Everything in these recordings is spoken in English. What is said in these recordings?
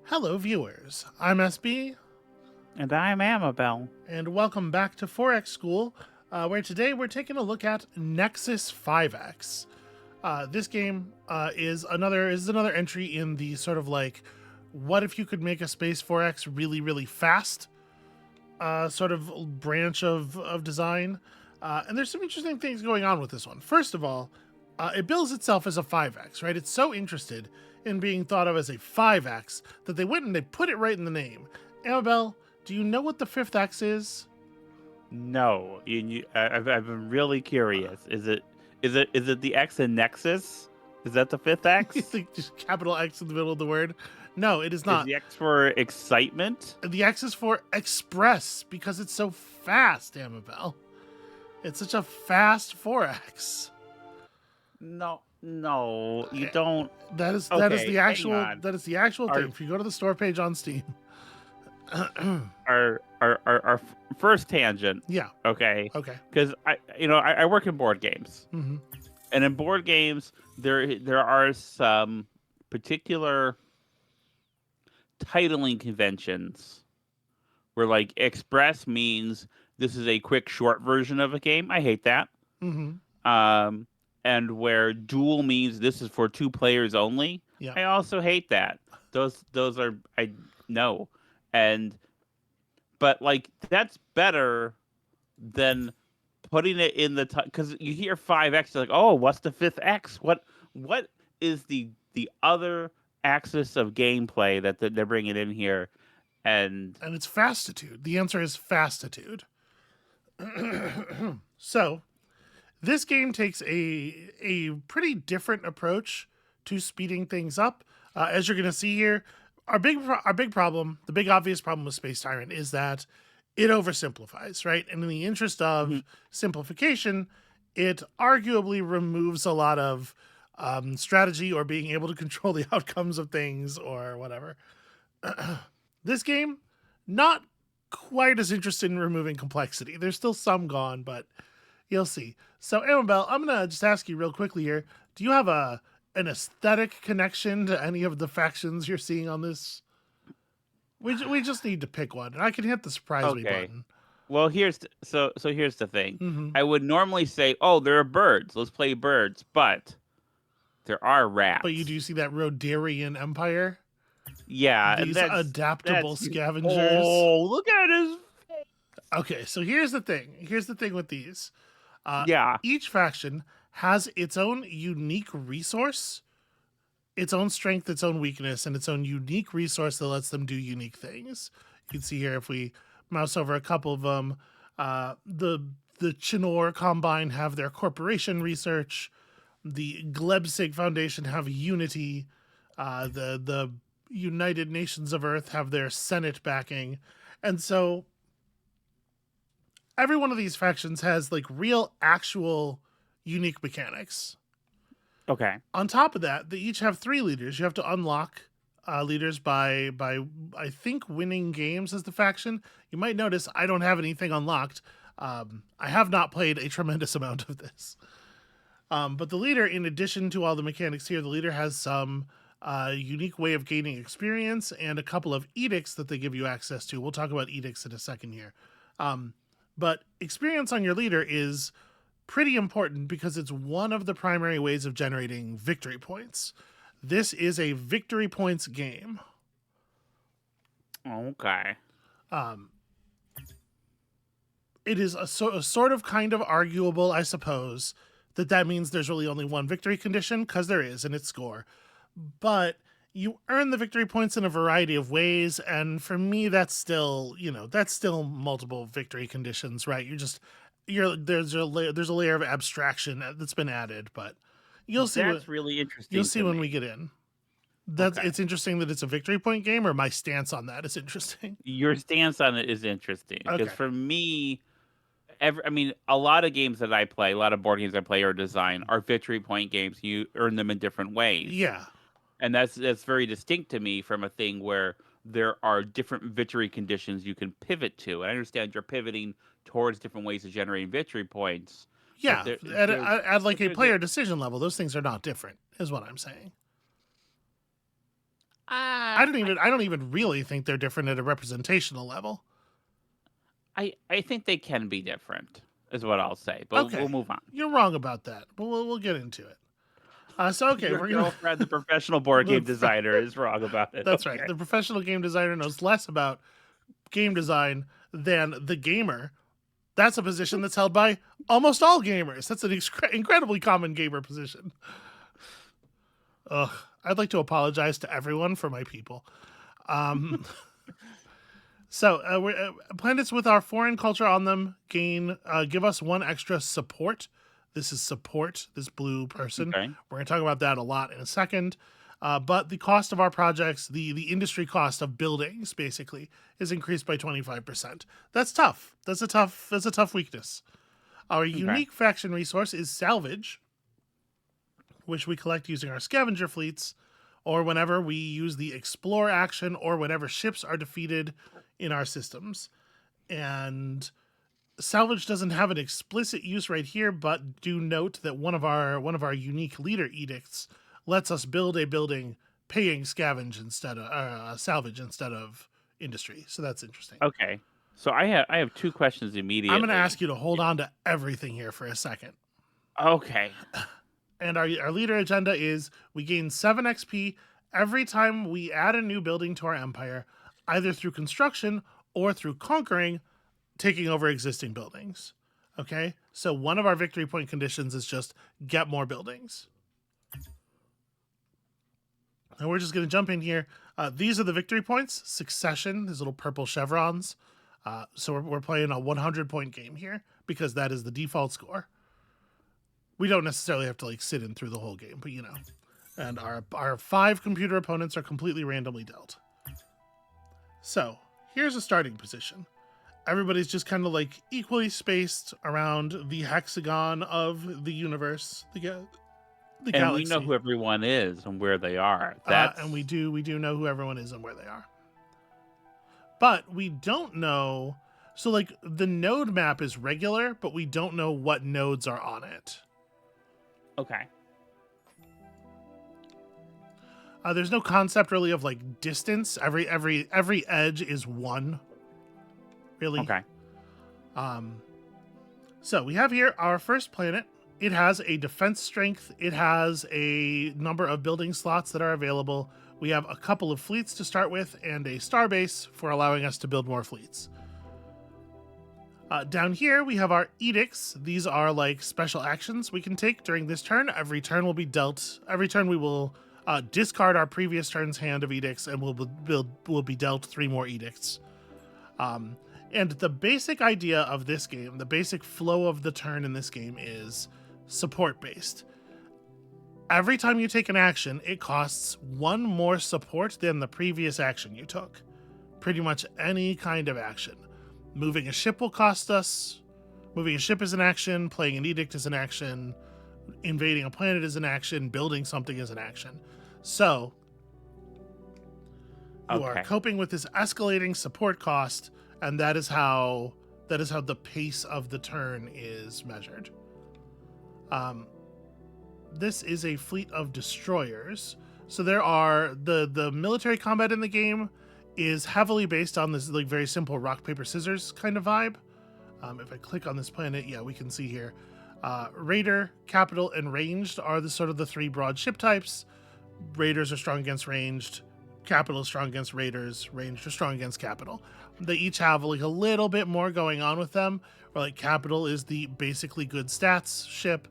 Hello, viewers. I'm SB, And I'm Amabel. and welcome back to 4X School, where today we're taking a look at Nexus 5X. This game is another entry in the sort of like, what if you could make a space 4X really, really fast sort of branch of design. And there's some interesting things going on with this one. First of all, it bills itself as a 5X, right? It's so interested in being thought of as a 5X that they went and they put it right in the name. Amabel, do you know what the 5th X is? No, I've been really curious. Is it the X in Nexus? Is that the fifth You X? think just capital X in the middle of the word? No, it is Is not. the X for excitement? The X is for express because it's so fast, Amabel. It's such a fast 4X. No, you don't. That is Okay, the hang actual on. thing. If you go to the store page on Steam. Our first tangent. Yeah. Okay, Okay. because I work in board games, Mm-hmm. and in board games there are some particular titling conventions where like express means this is a quick short version of a game. I hate that. Mm-hmm. Um, and where duel means this is for two players only. Yeah. I also hate that. Those are I no. And but like that's better than putting it in the because you hear 5X, you're like, oh, what's the fifth X? What is the other axis of gameplay that they're bringing in here? And And it's fastitude. The answer is fastitude. So this game takes a pretty different approach to speeding things up. As you're going to see here, our big problem, the big obvious problem with Space Tyrant is that it oversimplifies, right? And in the interest of simplification, it arguably removes a lot of strategy or being able to control the outcomes of things or whatever. This game, not quite as interested in removing complexity. There's still some gone, but you'll see. So, Amabel, I'm gonna just ask you real quickly here. Do you have an aesthetic connection to any of the factions you're seeing on this? We just need to pick one, and I can hit the surprise me okay. button. Well, here's the thing. Mm-hmm. I would normally say, "Oh, there are birds. Let's play birds," but there are But you rats. do see that Rodarian Empire? Yeah, and These adaptable that's scavengers. oh, look at his Okay, so here's the thing. Here's the thing with these. yeah. Each faction has its own unique resource, its own strength, its own weakness, and its own unique resource that lets them do unique things. You can see here if we mouse over a couple of them, the Chinor Combine have their corporation research. The Glebsig Foundation have unity. The United Nations of Earth have their Senate backing, and so every one of these factions has like real, actual, unique mechanics. Okay. On top of that, they each have 3 leaders. You have to unlock leaders by I think winning games as the faction. You might notice I don't have anything unlocked. I have not played a tremendous amount of this. But the leader, in addition to all the mechanics here, the leader has some unique way of gaining experience and a couple of edicts that they give you access to. We'll talk about edicts in a second here. But experience on your leader is pretty important because it's one of the primary ways of generating victory points. This is a victory points game. Okay. It is a sort of kind of arguable, I suppose, that means there's really only one victory condition, because there is, and it's score. But you earn the victory points in a variety of ways, and for me, that's still multiple victory conditions, right? There's a layer of abstraction that's been added, but you'll see. That's really interesting. You'll see to when me. we get in. Okay. It's interesting that it's a victory point game, or my stance on that is interesting. Your stance on it is interesting because Okay. for me, a lot of games that I play, a lot of board games I play or design are victory point games. You earn them in different ways. Yeah. And that's very distinct to me from a thing where there are different victory conditions you can pivot to. And I understand you're pivoting towards different ways of generating victory points. Yeah, at like a there's player decision level, those things are not different, is what I'm saying. I don't even really think they're different at a representational level. I think they can be different, is what I'll say. But Okay, we'll move on. you're wrong about that, but we'll get into it. So okay, Your we're gonna. girlfriend, the professional board game designer, is wrong about it. That's Okay. right. The professional game designer knows less about game design than the gamer. That's a position that's held by almost all gamers. That's an incredibly common gamer position. Ugh, I'd like to apologize to everyone for my people. Um, planets with our foreign culture on them give us one extra support. This is support, this blue person. Okay. We're going to talk about that a lot in a second. But the cost of our projects, the industry cost of buildings, basically, is increased by 25%. That's tough. That's a tough weakness. Our unique faction resource is salvage, which we collect using our scavenger fleets, or whenever we use the explore action, or whenever ships are defeated in our systems. And salvage doesn't have an explicit use right here, but do note that one of our unique leader edicts lets us build a building paying salvage instead of industry. So that's interesting. Okay. So I have two questions immediately. I'm going to ask you to hold on to everything here for a second. Okay. And our leader agenda is we gain 7 XP every time we add a new building to our empire, either through construction or through conquering, taking over existing buildings. Okay? So one of our victory point conditions is just get more buildings. And we're just going to jump in here. These are the victory points. Succession, these little purple chevrons. So we're playing a 100-point game here because that is the default score. We don't necessarily have to sit in through the whole game, but And our 5 computer opponents are completely randomly dealt. So here's a starting position. Everybody's just kind of equally spaced around the hexagon of the universe, the and galaxy. We know who everyone is and where they are. And we do know who everyone is and where they are. But we don't know. So the node map is regular, but we don't know what nodes are on it. Okay. There's no concept really of distance. Every edge is 1. Really. Okay. So we have here our first planet. It has a defense strength. It has a number of building slots that are available. We have a couple of fleets to start with and a starbase for allowing us to build more fleets. Down here, we have our edicts. These are special actions we can take during this turn. Every turn will be dealt. Every turn we will discard our previous turn's hand of edicts and we'll be dealt 3 more edicts. And the basic idea of this game, the basic flow of the turn in this game is support-based. Every time you take an action, it costs 1 more support than the previous action you took. Pretty much any kind of action. Moving a ship will cost us. Moving a ship is an action. Playing an edict is an action. Invading a planet is an action. Building something is an action. So, you are coping with this escalating support cost, and that is how the pace of the turn is measured. This is a fleet of destroyers. So there are the military combat in the game is heavily based on this very simple rock paper scissors kind of vibe. If I click on this planet, we can see here Raider, Capital, and Ranged are the 3 broad ship types. Raiders are strong against Ranged. Capital is strong against Raiders. Ranged are strong against Capital. They each have a little bit more going on with them. Where Capital is the basically good stats ship.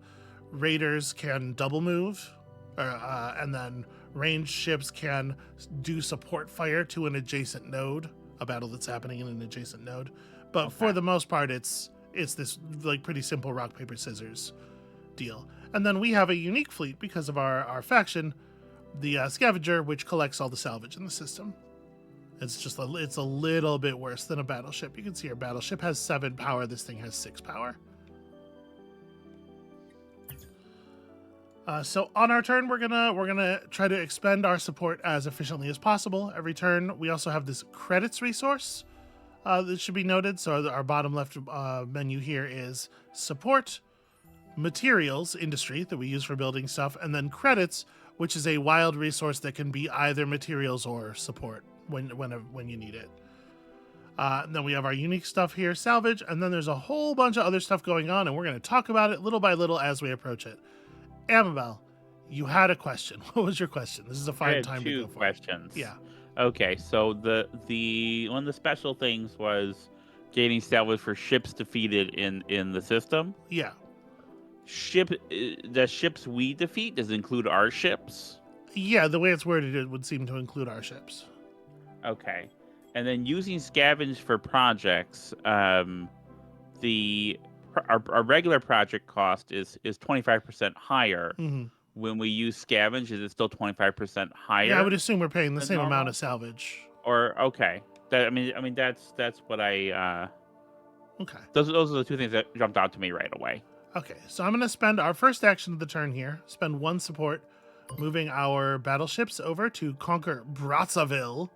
Raiders can double move, and then ranged ships can do support fire to an adjacent node, a battle that's happening in an adjacent node. But for the most part, it's this pretty simple rock paper scissors deal. And then we have a unique fleet because of our faction, the scavenger, which collects all the salvage in the system. It's a little bit worse than a battleship. You can see our battleship has 7 power. This thing has 6 power. So on our turn, we're gonna try to expend our support as efficiently as possible. Every turn, we also have this credits resource that should be noted. So our bottom left menu here is support, materials, industry that we use for building stuff, and then credits, which is a wild resource that can be either materials or support when you need it. And then we have our unique stuff here, salvage, and then there's a whole bunch of other stuff going on, and we're going to talk about it little by little as we approach it. Amabel, you had a question. What was your question? This is a I fine had time to two go for it. questions. Yeah. Okay, so the one of the special things was gaining salvage for ships defeated in the system. Yeah. The ships we defeat does it include our ships? Yeah, the way it's worded, it would seem to include our ships. Okay, and then using scavenge for projects, our regular project cost is 25% higher. Mm-hmm. When we use scavenge, is it still 25% higher? Yeah, I would assume we're paying the than same normal? amount of salvage. Or okay, I mean that's what I. Okay. Those are the two things that jumped out to me right away. Okay, so I'm going to spend our first action of the turn here, spend 1 support, moving our battleships over to conquer Brazzaville.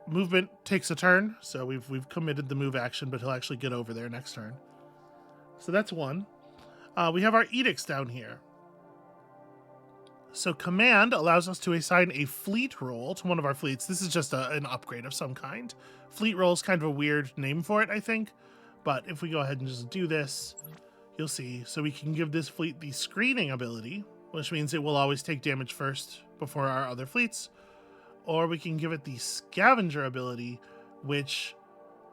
Movement takes a turn, so we've committed the move action, but he'll actually get over there next turn. So that's 1. We have our edicts down here. So command allows us to assign a fleet role to one of our fleets. This is just an upgrade of some kind. Fleet role is kind of a weird name for it, I think. But if we go ahead and just do this, you'll see. So we can give this fleet the screening ability, which means it will always take damage first before our other fleets. Or we can give it the scavenger ability, which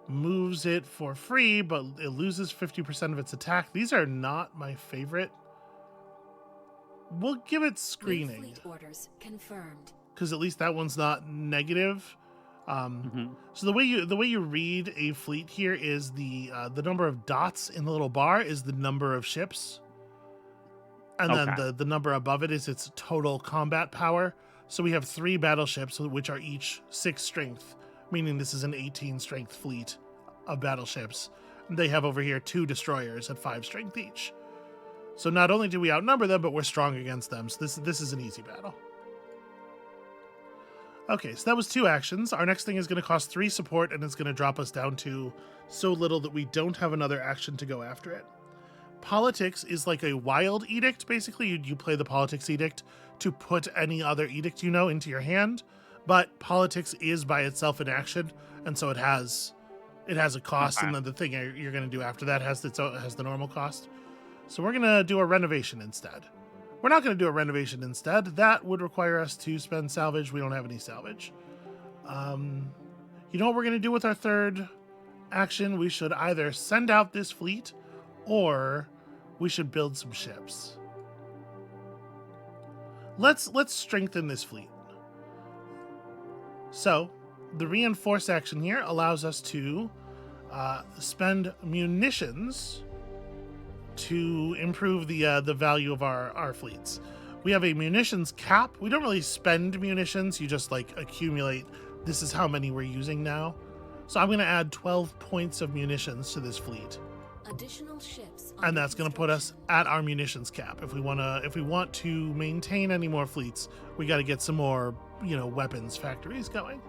moves it for free, but it loses 50% of its attack. These are not my favorite. We'll give it screening. Fleet orders confirmed. Because at least that one's not negative. So the way you read a fleet here is the number of dots in the little bar is the number of ships, and then the number above it is its total combat power. So we have 3 battleships, which are each 6 strength, meaning this is an 18 strength fleet of battleships. They have over here 2 destroyers at 5 strength each. So not only do we outnumber them, but we're strong against them. So this is an easy battle. Okay, so that was 2 actions. Our next thing is going to cost 3 support, and it's going to drop us down to so little that we don't have another action to go after it. Politics is like a wild edict, basically. You play the politics edict to put any other edict you know into your hand, but politics is by itself an action, and so it has a cost, and then the thing you're going to do after that has the normal cost. So we're going to do a renovation instead. We're not going to do a renovation instead. That would require us to spend salvage. We don't have any salvage. You know what we're going to do with our third action? We should either send out this fleet or we should build some ships. Let's strengthen this fleet. So the reinforce action here allows us to spend munitions to improve the value of our fleets. We have a munitions cap. We don't really spend munitions. You just like accumulate. This is how many we're using now. So I'm going to add 12 points of munitions to this fleet. Additional ships. And that's going to put us at our munitions cap. If we want to maintain any more fleets, we got to get some more, weapons factories going.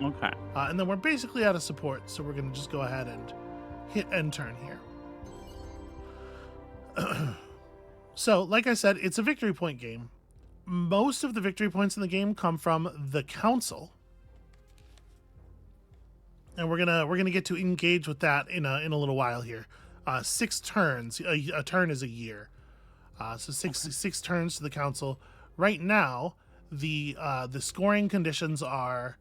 Okay. And then we're basically out of support, so we're going to just go ahead and hit end turn here. So, like I said, it's a victory point game. Most of the victory points in the game come from the council, and we're gonna get to engage with that in a little while here. 6 turns. A turn is a year. So six turns to the council. Right now, the scoring conditions are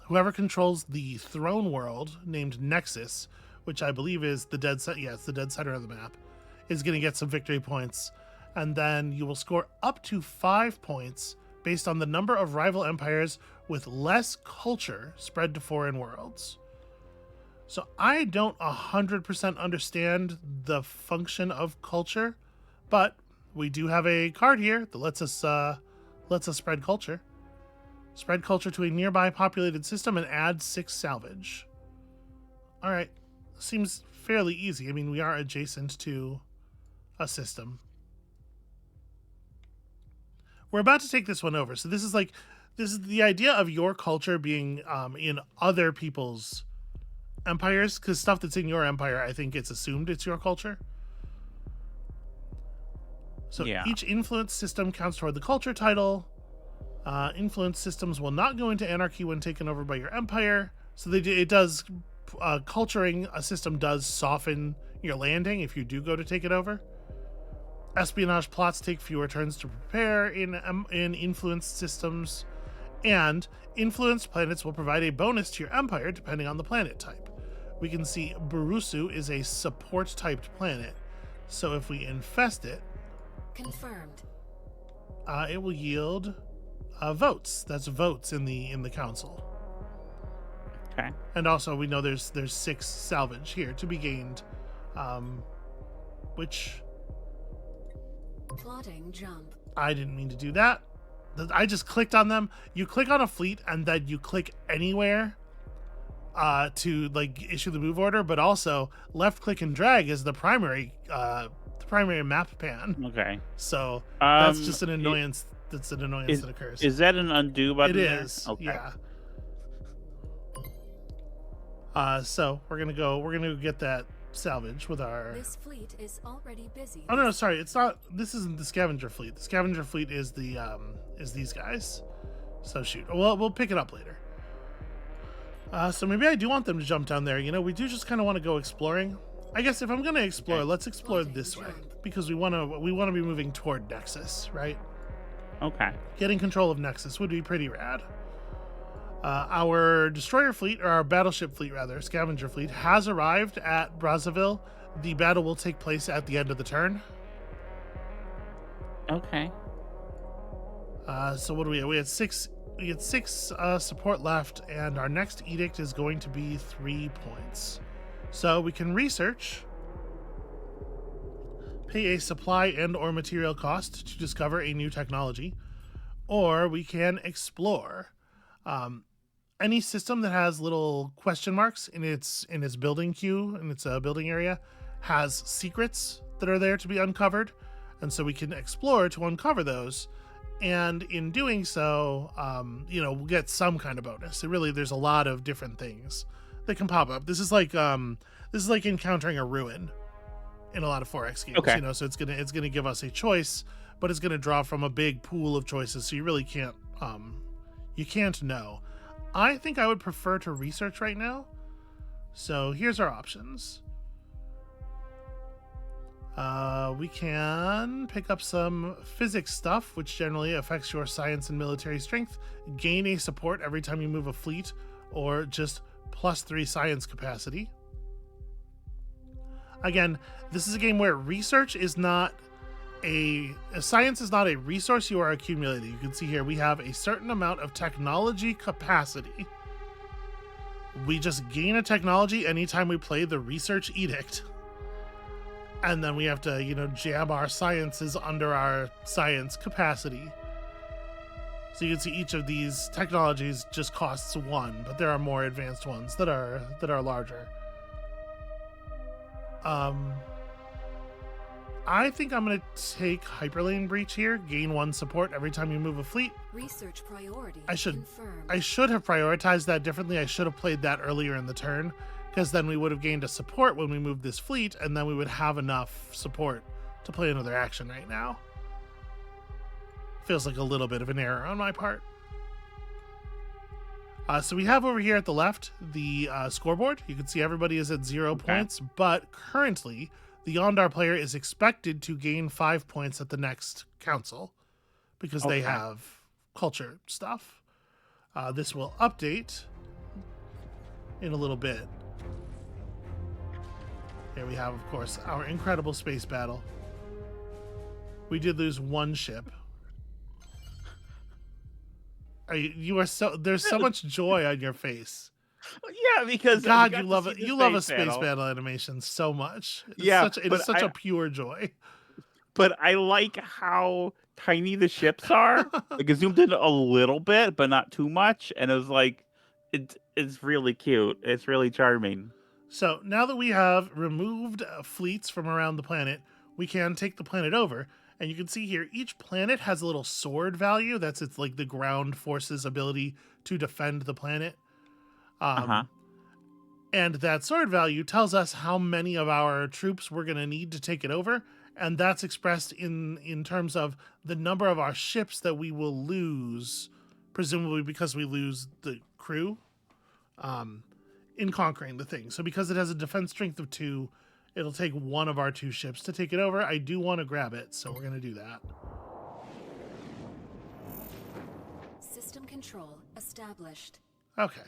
whoever controls the throne world named Nexus, which I believe is the dead center. Yeah, it's the dead center of the map. Is going to get some victory points, and then you will score up to 5 points based on the number of rival empires with less culture spread to foreign worlds. So I don't 100% understand the function of culture, but we do have a card here that lets us spread culture. Spread culture to a nearby populated system and add 6 salvage. All right, seems fairly easy. I mean, we are adjacent to a system. We're about to take this one over. So this is the idea of your culture being in other people's empires, because stuff that's in your empire, I think it's assumed it's your culture. So Yeah. each influence system counts toward the culture title. Influence systems will not go into anarchy when taken over by your empire. So it does, culturing a system does soften your landing if you do go to take it over. Espionage plots take fewer turns to prepare in influence systems. And influenced planets will provide a bonus to your empire depending on the planet type. We can see Burusu is a support-typed planet. So if we infest it, Confirmed. it will yield votes. That's votes in the council. Okay. And also, we know there's 6 salvage here to be gained, which Plotting jump. I didn't mean to do that. I just clicked on them. You click on a fleet, and then you click anywhere to like issue the move order. But also, left click and drag is the primary map pan. Okay. So that's just an it- annoyance. That's an annoyance that occurs. Is that an undo It button? there? is. Okay. Yeah. So we're gonna get that salvage with our. This fleet is already busy. Oh no, sorry, it's not. This isn't the scavenger fleet. The scavenger fleet is is these guys. So shoot. We'll pick it up later. So maybe I do want them to jump down there. You know, we do just kind of want to go exploring. I guess if I'm gonna explore, let's explore this way because we want to be moving toward Nexus, right? Okay. Getting control of Nexus would be pretty rad. Our destroyer fleet, or our battleship fleet rather, scavenger fleet, has arrived at Brazzaville. The battle will take place at the end of the turn. Okay. So what do we have? We had six support left, and our next edict is going to be 3 points. So we can research, pay a supply and or material cost to discover a new technology, or we can explore. Any system that has little question marks in its building queue, in its building area, has secrets that are there to be uncovered, and so we can explore to uncover those. And in doing so, we'll get some kind of bonus. There's a lot of different things that can pop up. This is like encountering a ruin in a lot of 4X games. Okay. So it's gonna give us a choice, but it's gonna draw from a big pool of choices. So you really can't know. I think I would prefer to research right now. So here's our options. We can pick up some physics stuff, which generally affects your science and military strength. Gain a support every time you move a fleet, or just +3 science capacity. Again, this is a game where research is not science is not a resource you are accumulating. You can see here we have a certain amount of technology capacity. We just gain a technology anytime we play the research edict. And then we have to, jam our sciences under our science capacity. So you can see each of these technologies just costs 1, but there are more advanced ones that are larger. I think I'm going to take Hyperlane Breach here. Gain 1 support every time you move a fleet. Research priority confirmed. confirmed. I should have prioritized that differently. I should have played that earlier in the turn, because then we would have gained a support when we moved this fleet, and then we would have enough support to play another action right now. Feels like a little bit of an error on my part. So we have over here at the left the scoreboard. You can see everybody is at 0 points, but currently the Yondar player is expected to gain 5 points at the next council because they have culture stuff. This will update in a little bit. Here we have, of course, our incredible space battle. We did lose 1 ship. There's so much joy on your face. Yeah, because God, you love it. You love a space battle animation so much. It is such a pure joy. But I like how tiny the ships are. Like, it zoomed in a little bit, but not too much. And it was like, it's really cute. It's really charming. So now that we have removed fleets from around the planet, we can take the planet over. And you can see here, each planet has a little sword value. That's its like the ground forces ability to defend the planet. And that sword value tells us how many of our troops we're going to need to take it over. and that's expressed in terms of the number of our ships that we will lose, presumably because we lose the crew in conquering the thing. So because it has a defense strength of 2, it'll take one of our 2 ships to take it over. I do want to grab it, so we're going to do that. System control established. Okay.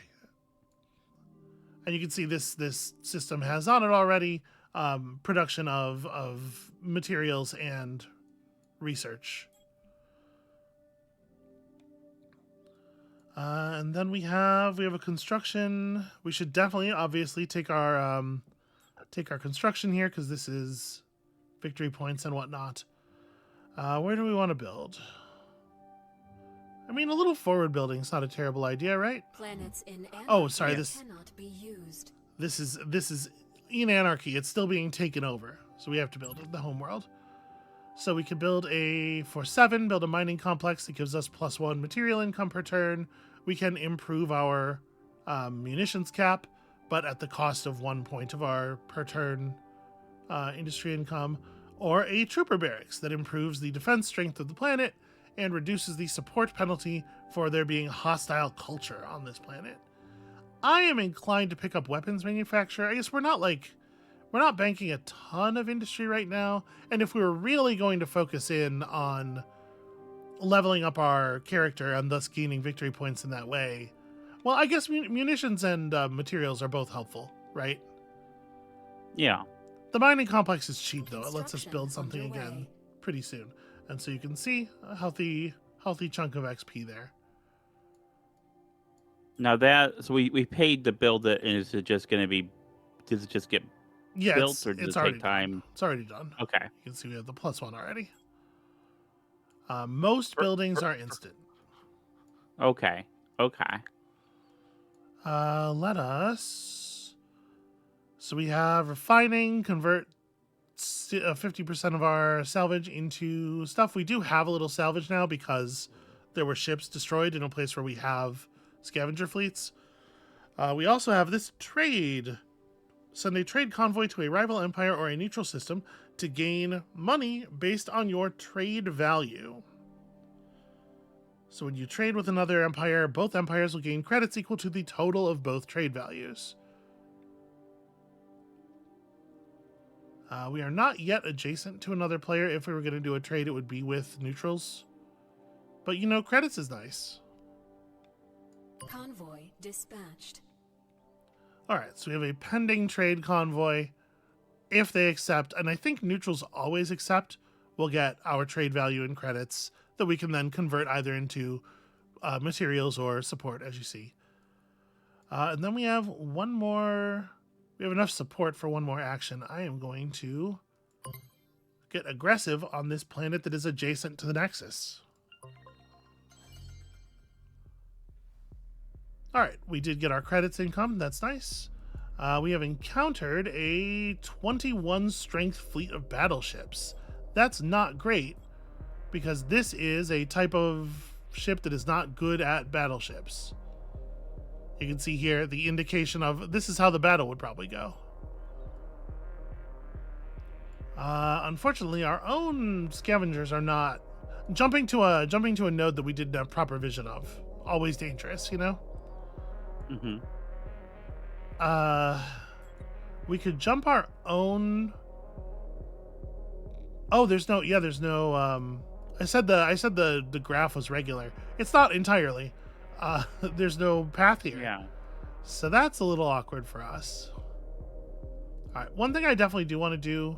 And you can see this system has on it already production of materials and research. And then we have a construction. We should definitely, obviously, take our construction here because this is victory points and whatnot. Where do we want to build? I mean, a little forward building is not a terrible idea, right? Planets in anarchy Oh, sorry, cannot be used. this is in anarchy. It's still being taken over, so we have to build it, the homeworld. So we can build for 7, build a mining complex that gives us +1 material income per turn. We can improve our munitions cap, but at the cost of 1 point of our per turn industry income, or a trooper barracks that improves the defense strength of the planet and reduces the support penalty for there being hostile culture on this planet. I am inclined to pick up weapons manufacturer. I guess we're not banking a ton of industry right now, and if we were really going to focus in on leveling up our character and thus gaining victory points in that way, well, I guess munitions and materials are both helpful, right? Yeah. The mining complex is cheap, though. It lets us Construction build something underway. again pretty soon. And so you can see a healthy chunk of XP there. Now so we paid to build it, and is it just going to be? Does it just get Yeah, built, or does it's it already take time? done. It's already done. Okay. You can see we have the +1 already. Most buildings are instant. Okay. Let us. So we have refining, convert 50% of our salvage into stuff. We do have a little salvage now because there were ships destroyed in a place where we have scavenger fleets. We also have this trade. Send a trade convoy to a rival empire or a neutral system to gain money based on your trade value. So when you trade with another empire, both empires will gain credits equal to the total of both trade values. We are not yet adjacent to another player. If we were going to do a trade, it would be with neutrals. But, credits is nice. Convoy dispatched. All right, so we have a pending trade convoy. If they accept, and I think neutrals always accept, we'll get our trade value in credits that we can then convert either into materials or support, as you see. And then we have one more. We have enough support for one more action. I am going to get aggressive on this planet that is adjacent to the Nexus. All right, we did get our credits income. That's nice. We have encountered a 21 strength fleet of battleships. That's not great because this is a type of ship that is not good at battleships. You can see here the indication of this is how the battle would probably go. Unfortunately, our own scavengers are not jumping to a node that we didn't have proper vision of. Always dangerous, Mm-hmm. We could jump our own. Oh, there's no. I said the graph was regular. It's not entirely. There's no path here. Yeah. So that's a little awkward for us. All right. One thing I definitely do want to do.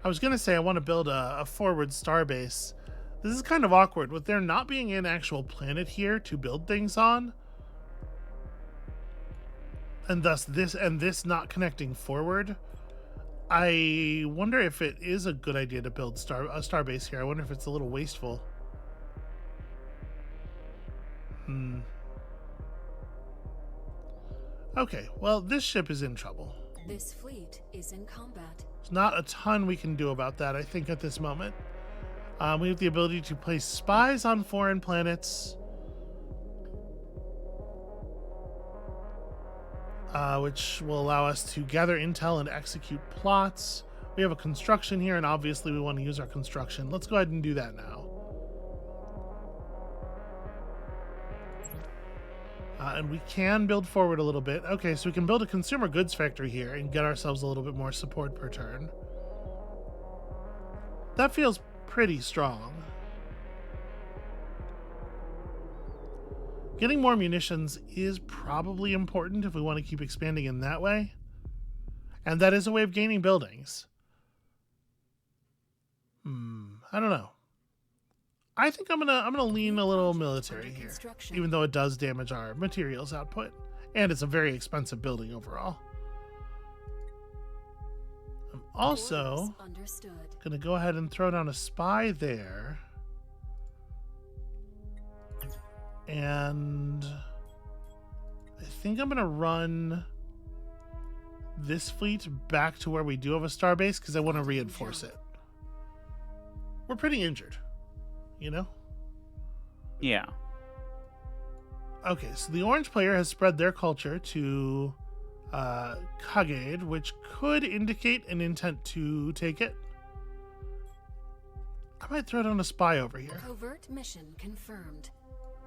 I was gonna say I want to build a forward starbase. This is kind of awkward with there not being an actual planet here to build things on. And thus this not connecting forward. I wonder if it is a good idea to build a starbase here. I wonder if it's a little wasteful. Okay, well, this ship is in trouble. This fleet is in combat. There's not a ton we can do about that, I think, at this moment. We have the ability to place spies on foreign planets. which will allow us to gather intel and execute plots. We have a construction here, and obviously we want to use our construction. Let's go ahead and do that now. And we can build forward a little bit. Okay, so we can build a consumer goods factory here and get ourselves a little bit more support per turn. That feels pretty strong. Getting more munitions is probably important if we want to keep expanding in that way. And that is a way of gaining buildings. I don't know. I think I'm gonna lean a little military here, even though it does damage our materials output, and it's a very expensive building overall. I'm also gonna go ahead and throw down a spy there, and I think I'm gonna run this fleet back to where we do have a starbase because I want to reinforce it. We're pretty injured, you know? Yeah. Okay, so the orange player has spread their culture to Kagade, which could indicate an intent to take it. I might throw down a spy over here. Covert mission confirmed.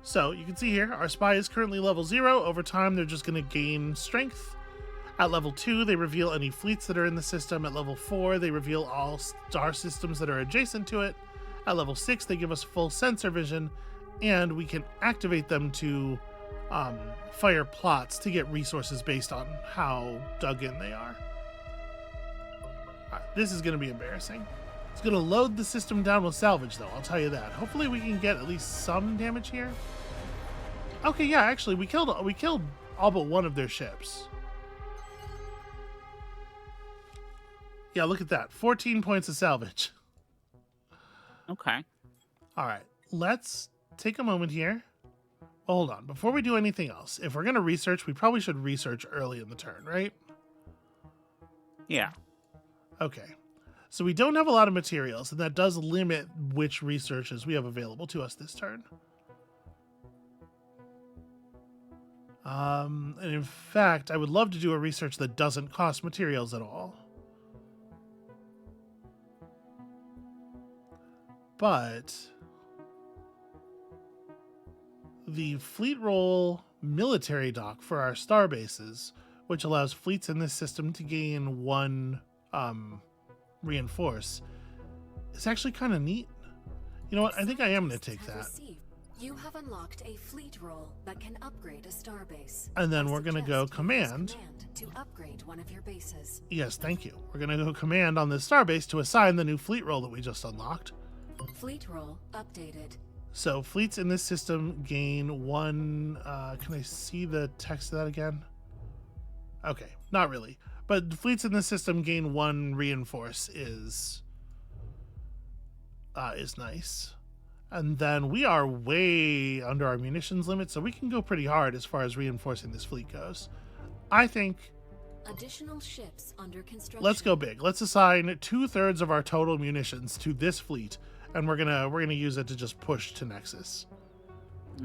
So you can see here, our spy is currently level 0. Over time, they're just going to gain strength. At level 2, they reveal any fleets that are in the system. At level 4, they reveal all star systems that are adjacent to it. At level 6, they give us full sensor vision, and we can activate them to fire plots to get resources based on how dug in they are. Alright, this is going to be embarrassing. It's going to load the system down with salvage, though, I'll tell you that. Hopefully we can get at least some damage here. Okay, yeah, actually, we killed all but one of their ships. Yeah, look at that. 14 points of salvage. Okay. All right, let's take a moment here. Well, hold on. Before we do anything else, if we're going to research, we probably should research early in the turn, right? Yeah. Okay. So we don't have a lot of materials, and that does limit which researches we have available to us this turn. And in fact, I would love to do a research that doesn't cost materials at all. But the fleet roll military dock for our star bases, which allows fleets in this system to gain 1 reinforce, is actually kind of neat. You know what? I think I am going to take that. You have unlocked a fleet roll that can upgrade a starbase. And then we're going to go command to upgrade one of your bases. Yes, thank you. We're going to go command on this starbase to assign the new fleet roll that we just unlocked. Fleet roll updated. So fleets in this system gain 1. Can I see the text of that again? Okay, not really. But fleets in this system gain 1 reinforce is nice. And then we are way under our munitions limit, so we can go pretty hard as far as reinforcing this fleet goes. I think additional ships under construction. Let's go big. Let's assign 2/3 of our total munitions to this fleet, and we're gonna use it to just push to Nexus.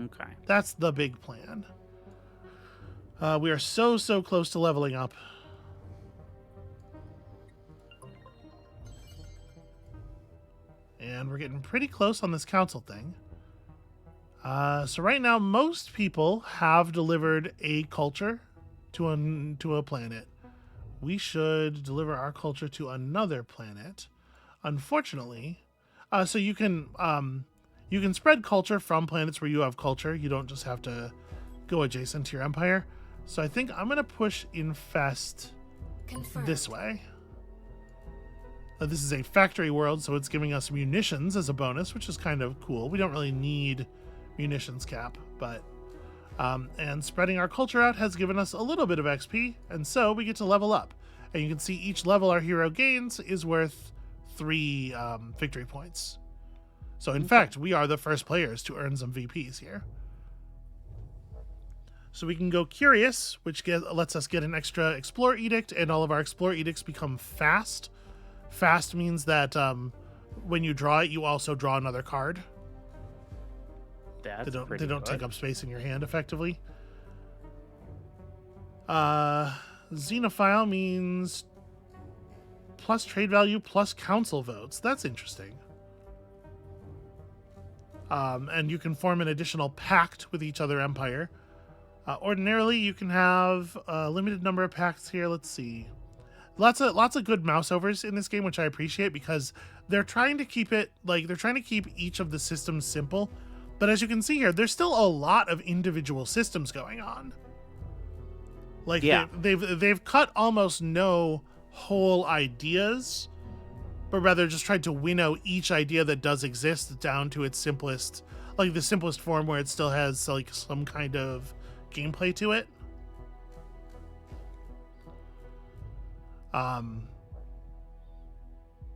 Okay. That's the big plan. We are so close to leveling up. And we're getting pretty close on this council thing. So right now, most people have delivered a culture to a planet. We should deliver our culture to another planet. Unfortunately, so you can spread culture from planets where you have culture. You don't just have to go adjacent to your empire. So I think I'm gonna push infest this way. This is a factory world, so it's giving us munitions as a bonus, which is kind of cool. We don't really need munitions cap, but and spreading our culture out has given us a little bit of XP, and so we get to level up. And you can see each level our hero gains is worth 3 victory points. So in fact, we are the first players to earn some VPs here. So we can go Curious, which lets us get an extra Explore Edict, and all of our Explore Edicts become fast. Fast means that when you draw it, you also draw another card. That's they don't take up space in your hand effectively. Xenophile means plus trade value plus council votes. That's interesting. And you can form an additional pact with each other empire. Ordinarily, you can have a limited number of pacts here. Let's see. Lots of good mouse overs in this game, which I appreciate because they're trying to keep it they're trying to keep each of the systems simple. But as you can see here, there's still a lot of individual systems going on. Like Yeah. they've cut almost no whole ideas, but rather just tried to winnow each idea that does exist down to its simplest, like the simplest form where it still has like some kind of gameplay to it.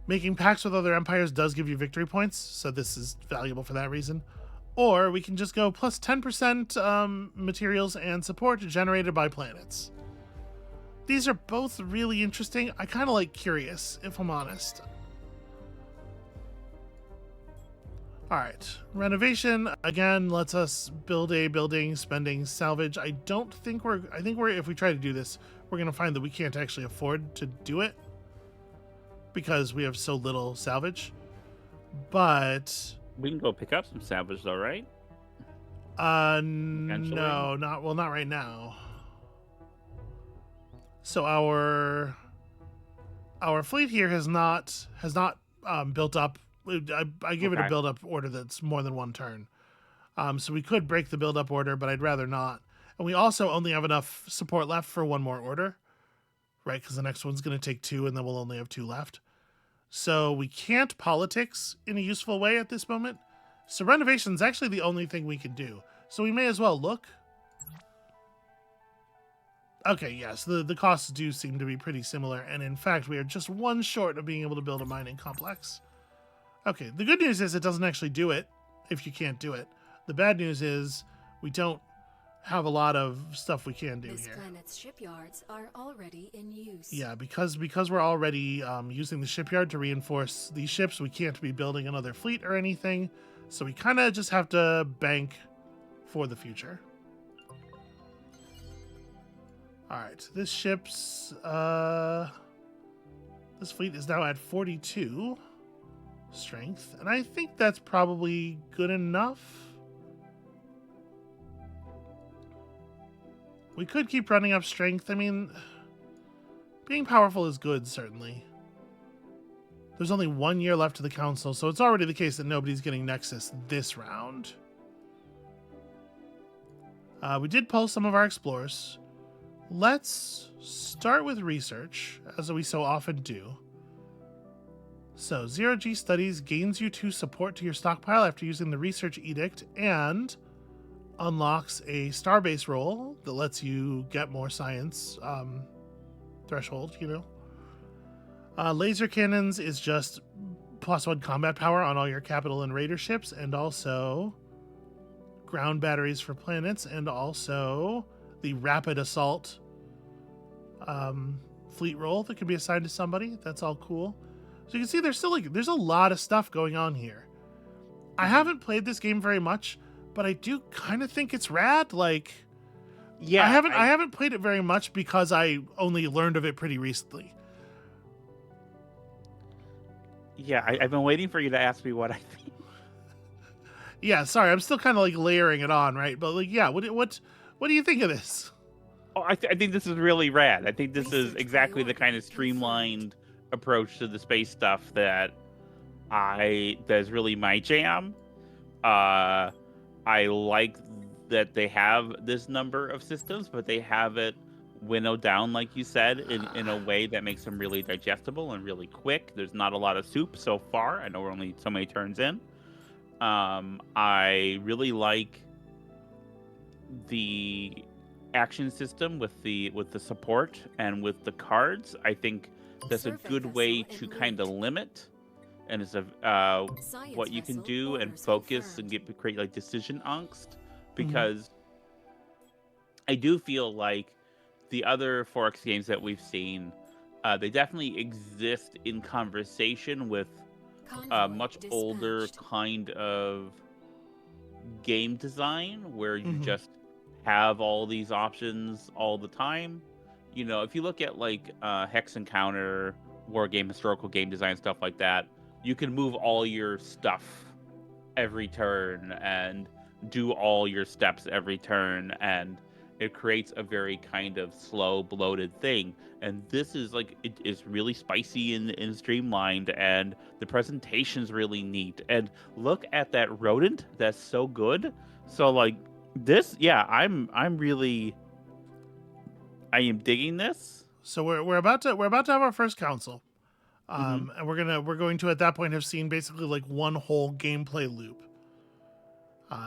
Making pacts with other empires does give you victory points, so this is valuable for that reason. Or we can just go plus 10% materials and support generated by planets. These are both really interesting. I kind of like curious, if I'm honest. All right, renovation again lets us build a building, spending salvage. I think if we try to do this, we're gonna find that we can't actually afford to do it because we have so little salvage. But We can go pick up some salvage, though, right? no, not right now. So our fleet here has not built up. I give it a Okay. build up order that's more than one turn. So we could break the build up order, but I'd rather not. And we also only have enough support left for one more order, right? Because the next one's going to take 2, and then we'll only have 2 left. So we can't politics in a useful way at this moment. So renovation's actually the only thing we can do. So we may as well look. Okay, yes, the costs do seem to be pretty similar, and in fact, we are just one short of being able to build a mining complex. Okay, the good news is it doesn't actually do it if you can't do it. The bad news is we don't have a lot of stuff we can do This here. planet's shipyards are already in use. Yeah, because we're already using the shipyard to reinforce these ships, we can't be building another fleet or anything, so we kind of just have to bank for the future. All right, this fleet is now at 42 strength, and I think that's probably good enough. We could keep running up strength. I mean, being powerful is good, certainly. There's only 1 year left to the council, so it's already the case that nobody's getting Nexus this round. We did pull some of our explorers. Let's start with research, as we so often do. So, 0G Studies gains you 2 support to your stockpile after using the research edict and unlocks a starbase role that lets you get more science threshold, you know. Laser cannons is just +1 combat power on all your capital and raider ships, and also ground batteries for planets, and also the rapid assault fleet role that can be assigned to somebody. That's all cool. So you can see there's a lot of stuff going on here. I haven't played this game very much, but I do kind of think it's rad. Like, Yeah. I haven't played it very much because I only learned of it pretty recently. Yeah, I've been waiting for you to ask me what I think. Yeah, sorry, I'm still kind of like layering it on, right? But like, yeah, what do you think of this? Oh, I think this is really rad. I think this is Research exactly the kind of priorities streamlined approach to the space stuff that is really my jam. I like that they have this number of systems, but they have it winnowed down, like you said, in a way that makes them really digestible and really quick. There's not a lot of soup so far. I know we're only so many turns in. I really like the action system with the support and with the cards. I think that's a Survey good way vessel to en kind of route. limit and it's a Science what you can vessel do and orders focus and confirmed. create like decision angst, because I do feel like the other Forex games that we've seen, they definitely exist in conversation with Convoy much older dispatched. kind of game design where you Mhm. just have all these options all the time. You know, if you look at like Hex Encounter, war game, historical game design, stuff like that, you can move all your stuff every turn and do all your steps every turn, and it creates a very kind of slow, bloated thing. And this is like, it is really spicy and streamlined, and the presentation's really neat. And look at that rodent, that's so good. So like this, yeah, I am digging this. So we're about to have our first council. Mhm. And we're going to at that point have seen basically like one whole gameplay loop.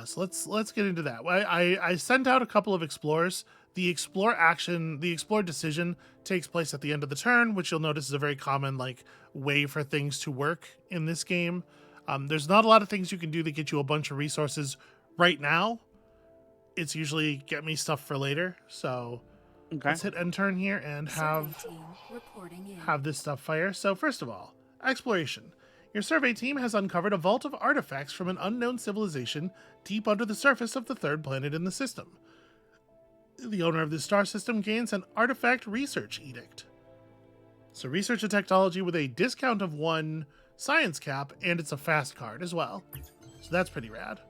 So let's get into that. I sent out a couple of explorers. The explore decision takes place at the end of the turn, which you'll notice is a very common like way for things to work in this game. There's not a lot of things you can do that get you a bunch of resources right now. It's usually get me stuff for later. So Okay. let's hit end turn here and Survey team reporting in. have this stuff fire. So first of all, exploration. Your survey team has uncovered a vault of artifacts from an unknown civilization deep under the surface of the third planet in the system. The owner of this star system gains an artifact research edict. So research a technology with a discount of 1 science cap, and it's a fast card as well. So that's pretty rad.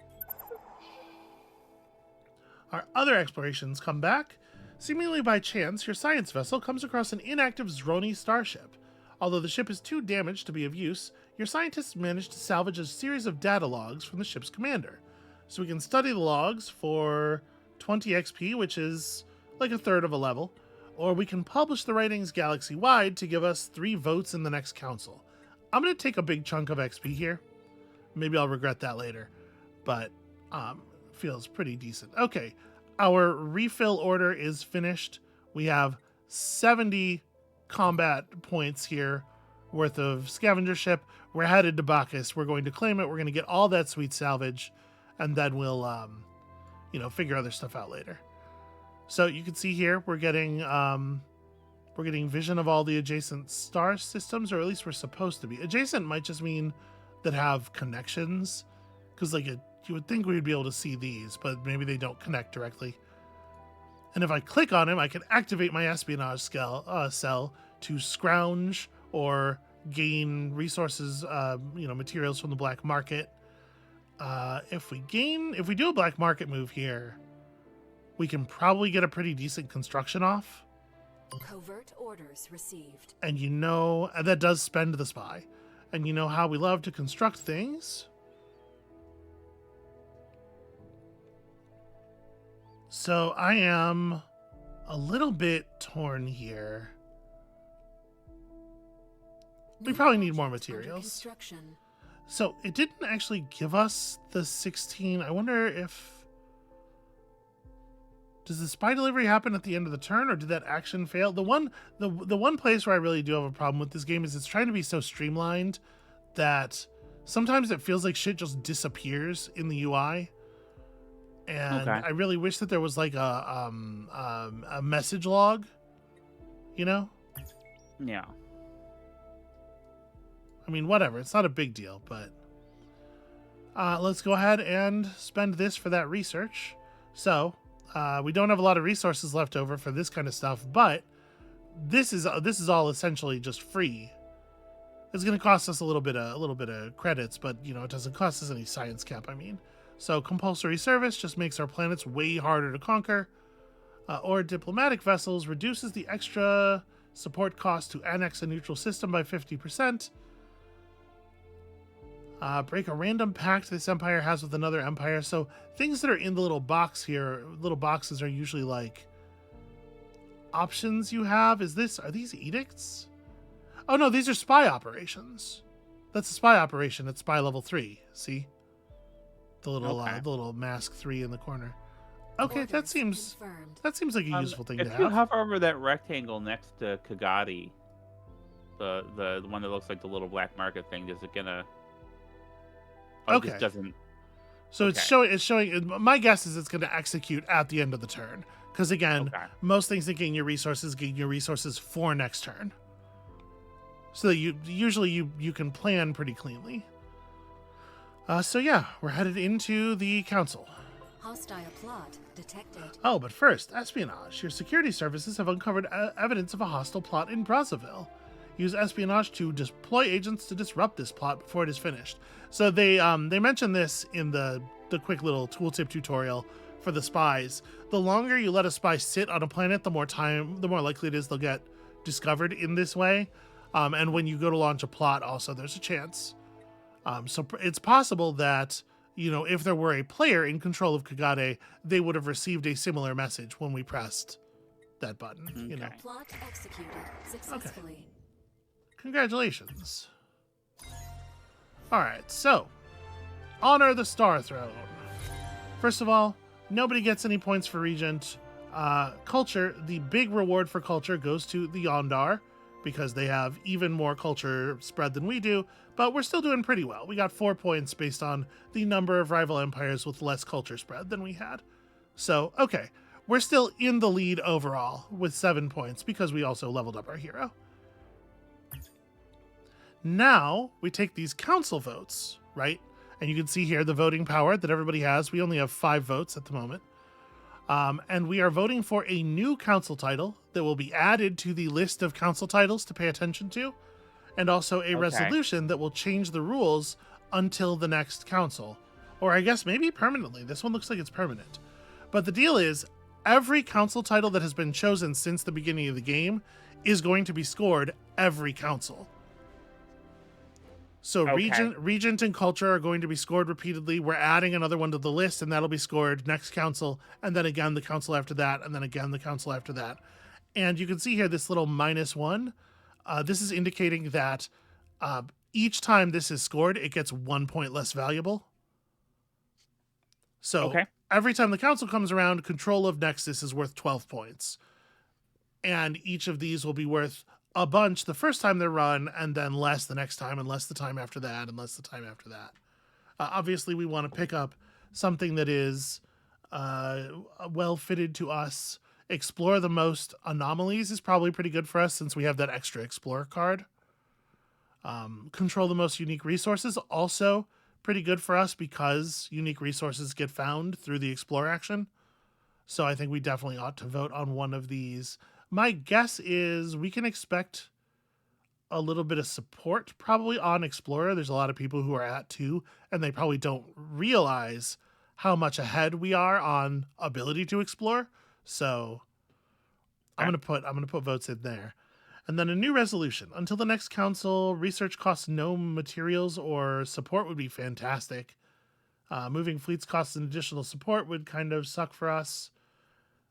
Our other explorations come back. Seemingly by chance, your science vessel comes across an inactive Zroni starship. Although the ship is too damaged to be of use, your scientists managed to salvage a series of data logs from the ship's commander. So we can study the logs for 20 XP, which is like a third of a level, or we can publish the writings galaxy-wide to give us 3 votes in the next council. I'm going to take a big chunk of XP here. Maybe I'll regret that later, but feels pretty decent. Okay, our refill order is finished. We have 70 combat points here worth of scavenger ship. We're headed to Bacchus. We're going to claim it. We're going to get all that sweet salvage, and then we'll figure other stuff out later. So you can see here we're getting vision of all the adjacent star systems, or at least we're supposed to be. Adjacent might just mean that have connections, because you would think we would be able to see these, but maybe they don't connect directly. And if I click on him, I can activate my espionage cell to scrounge or gain resources, materials from the black market. If we do a black market move here, we can probably get a pretty decent construction off. Covert orders received. And that does spend the spy. And you know how we love to construct things. So I am a little bit torn here. We probably need more Project under materials. construction. So it didn't actually give us the 16. I wonder if... Does the spy delivery happen at the end of the turn, or did that action fail? The one place where I really do have a problem with this game is it's trying to be so streamlined that sometimes it feels like shit just disappears in the UI. And Okay. I really wish that there was like a message log, Yeah. I mean, whatever. It's not a big deal, but let's go ahead and spend this for that research. So we don't have a lot of resources left over for this kind of stuff, but this is all essentially just free. It's going to cost us a little bit of credits, but it doesn't cost us any science cap. I mean, so compulsory service just makes our planets way harder to conquer, or diplomatic vessels reduces the extra support cost to annex a neutral system by 50%. Break a random pact this empire has with another empire. So things that are in the little box here, little boxes, are usually like options you have. Are these edicts? Oh no, these are spy operations. That's a spy operation at spy level 3. See? The little mask 3 in the corner. Okay, that Orders seems confirmed. like a useful thing to If you have. hover over that rectangle next to Kagati, the one that looks like the little black market thing, is it gonna? Oh, Okay. This doesn't. So Okay. it's showing. My guess is it's going to execute at the end of the turn, because again, Okay. most things that gain your resources for next turn. So that you can plan pretty cleanly. So yeah, we're headed into the council. Hostile plot detected. Oh, but first, espionage. Your security services have uncovered evidence of a hostile plot in Brazzaville. Use espionage to deploy agents to disrupt this plot before it is finished. So they mentioned this in the quick little tooltip tutorial for the spies. The longer you let a spy sit on a planet, the more likely it is they'll get discovered in this way. And when you go to launch a plot, also there's a chance. So it's possible that, if there were a player in control of Kagade, they would have received a similar message when we pressed that button. Okay. Plot executed successfully. Congratulations. All right, so honor the Star Throne. First of all, nobody gets any points for Regent. Culture, the big reward for culture goes to the Yondar because they have even more culture spread than we do, but we're still doing pretty well. We got 4 points based on the number of rival empires with less culture spread than we had. So, okay, we're still in the lead overall with 7 points because we also leveled up our hero. Now we take these council votes, right? And you can see here the voting power that everybody has. We only have 5 votes at the moment. And we are voting for a new council title that will be added to the list of council titles to pay attention to, and also a resolution that will change the rules until the next council. Or I guess maybe permanently. This one looks like it's permanent. But the deal is, every council title that has been chosen since the beginning of the game is going to be scored every council. So Regent and Culture are going to be scored repeatedly. We're adding another one to the list, and that'll be scored next council, and then again the council after that, and then again the council after that. And you can see here this little -1. This is indicating that each time this is scored, it gets 1 point less valuable. So every time the council comes around, control of Nexus is worth 12 points. And each of these will be worth a bunch the first time they're run, and then less the next time, and less the time after that, and less the time after that. Obviously, we want to pick up something that is well fitted to us. Explore the most anomalies is probably pretty good for us since we have that extra Explorer card. Control the most unique resources, also pretty good for us because unique resources get found through the Explore action. So I think we definitely ought to vote on one of these. My guess is we can expect a little bit of support probably on Explorer. There's a lot of people who are at 2, and they probably don't realize how much ahead we are on ability to explore. So I'm gonna put votes in there. And then a new resolution. Until the next council, research costs no materials or support would be fantastic. Moving fleets costs an additional support would kind of suck for us.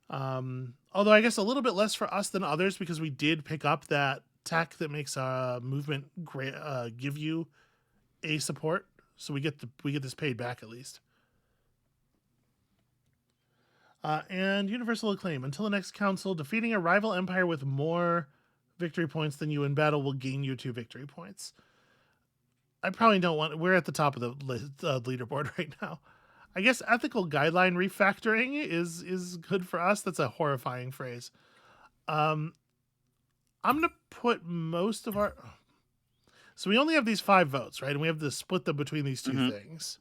Although I guess a little bit less for us than others because we did pick up that tech that makes movement give you a support, so we get this paid back at least. And universal acclaim. Until the next council, defeating a rival empire with more victory points than you in battle will gain you 2 victory points. I probably don't want. We're at the top of the leaderboard right now. I guess ethical guideline refactoring is good for us. That's a horrifying phrase. I'm going to put most of our... So we only have these 5 votes, right? And we have to split them between these 2 things.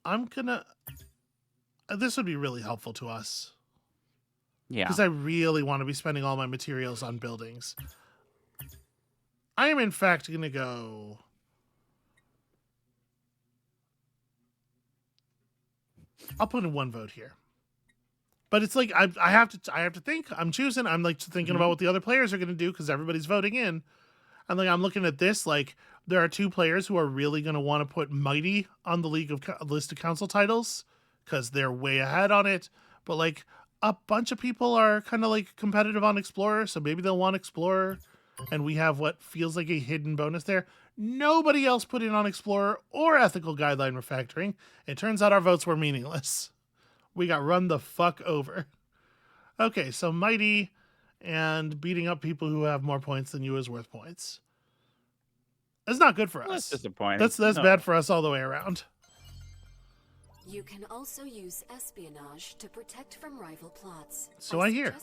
I'm going to... This would be really helpful to us. Yeah. Because I really want to be spending all my materials on buildings. I am, in fact, going to go... I'll put in 1 vote here, but it's like I have to think. I'm choosing. I'm like thinking about what the other players are going to do because everybody's voting in. And like I'm looking at this, like there are 2 players who are really going to want to put Mighty on the list of council titles because they're way ahead on it. But like a bunch of people are kind of like competitive on Explorer, so maybe they'll want Explorer, and we have what feels like a hidden bonus there. Nobody else put in on Explorer or ethical guideline refactoring. It turns out our votes were meaningless. We got run the fuck over. Okay, so Mighty and beating up people who have more points than you is worth points. That's not good for us. That's disappointing. That's bad for us all the way around. You can also use espionage to protect from rival plots. So I hear.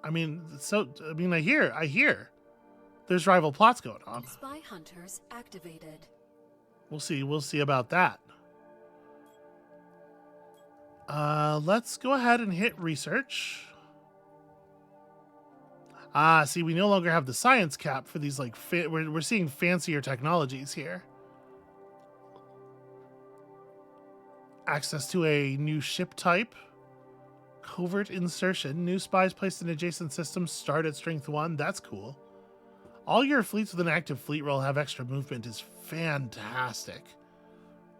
I hear. There's rival plots going on. Spy hunters activated. We'll see about that. Let's go ahead and hit research. See, we no longer have the science cap for these, like, we're seeing fancier technologies here. Access to a new ship type. Covert insertion. New spies placed in adjacent systems start at strength 1. That's cool. All your fleets with an active fleet roll have extra movement is fantastic.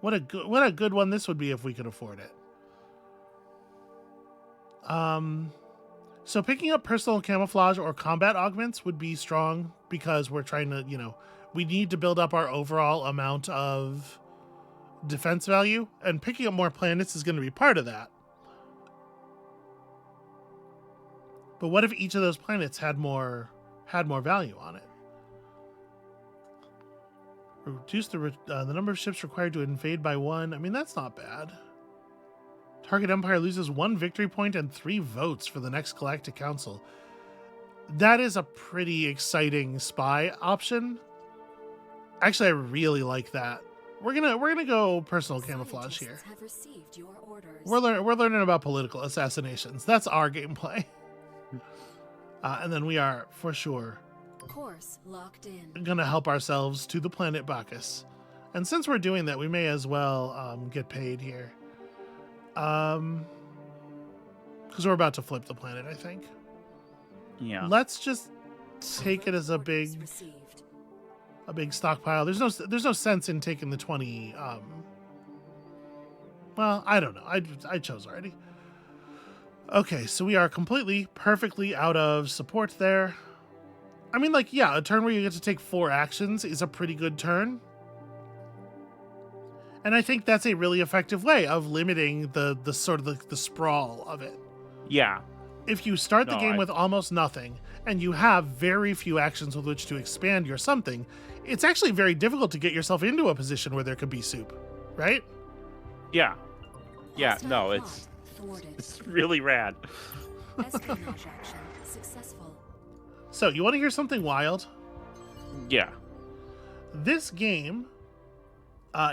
What a good one this would be if we could afford it. So picking up personal camouflage or combat augments would be strong because we're trying to, we need to build up our overall amount of defense value, and picking up more planets is going to be part of that. But what if each of those planets had more value on it? Reduce the number of ships required to invade by 1. I mean, that's not bad. Target Empire loses 1 victory point and 3 votes for the next Galactic Council. That is a pretty exciting spy option. Actually, I really like that. We're gonna go personal camouflage here. Have received your orders. We're learning about political assassinations. That's our gameplay. And then we are, for sure, Course locked in. gonna help ourselves to the planet Bacchus. And since we're doing that, we may as well get paid here. Because we're about to flip the planet, I think. Yeah. Let's just take it as a Orders big received. stockpile. There's no sense in taking the 20. Well, I don't know. I chose already. Okay, so we are perfectly out of support there. I mean, like, yeah, a turn where you get to take 4 actions is a pretty good turn. And I think that's a really effective way of limiting the sort of the sprawl of it. Yeah. If you start the game with almost nothing and you have very few actions with which to expand your something, it's actually very difficult to get yourself into a position where there could be soup, right? Yeah. Yeah, Hostile no, plot it's thwarted. really rad. Espionage action successful. So, you want to hear something wild? Yeah. This game,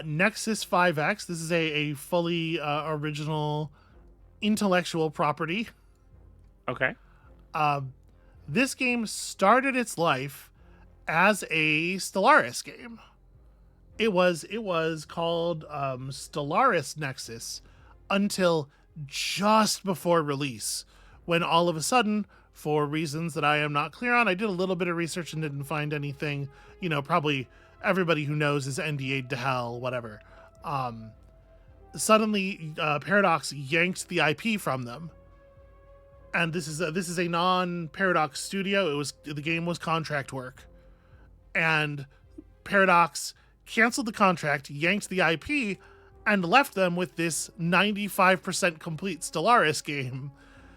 Nexus 5X, this is a fully original intellectual property. Okay. This game started its life as a Stellaris game. It was called Stellaris Nexus until just before release, when all of a sudden, for reasons that I am not clear on, I did a little bit of research and didn't find anything. Probably everybody who knows is NDA'd to hell, whatever. Suddenly, Paradox yanked the IP from them. And this is a non-Paradox studio. The game was contract work, and Paradox canceled the contract, yanked the IP, and left them with this 95% complete Stellaris game.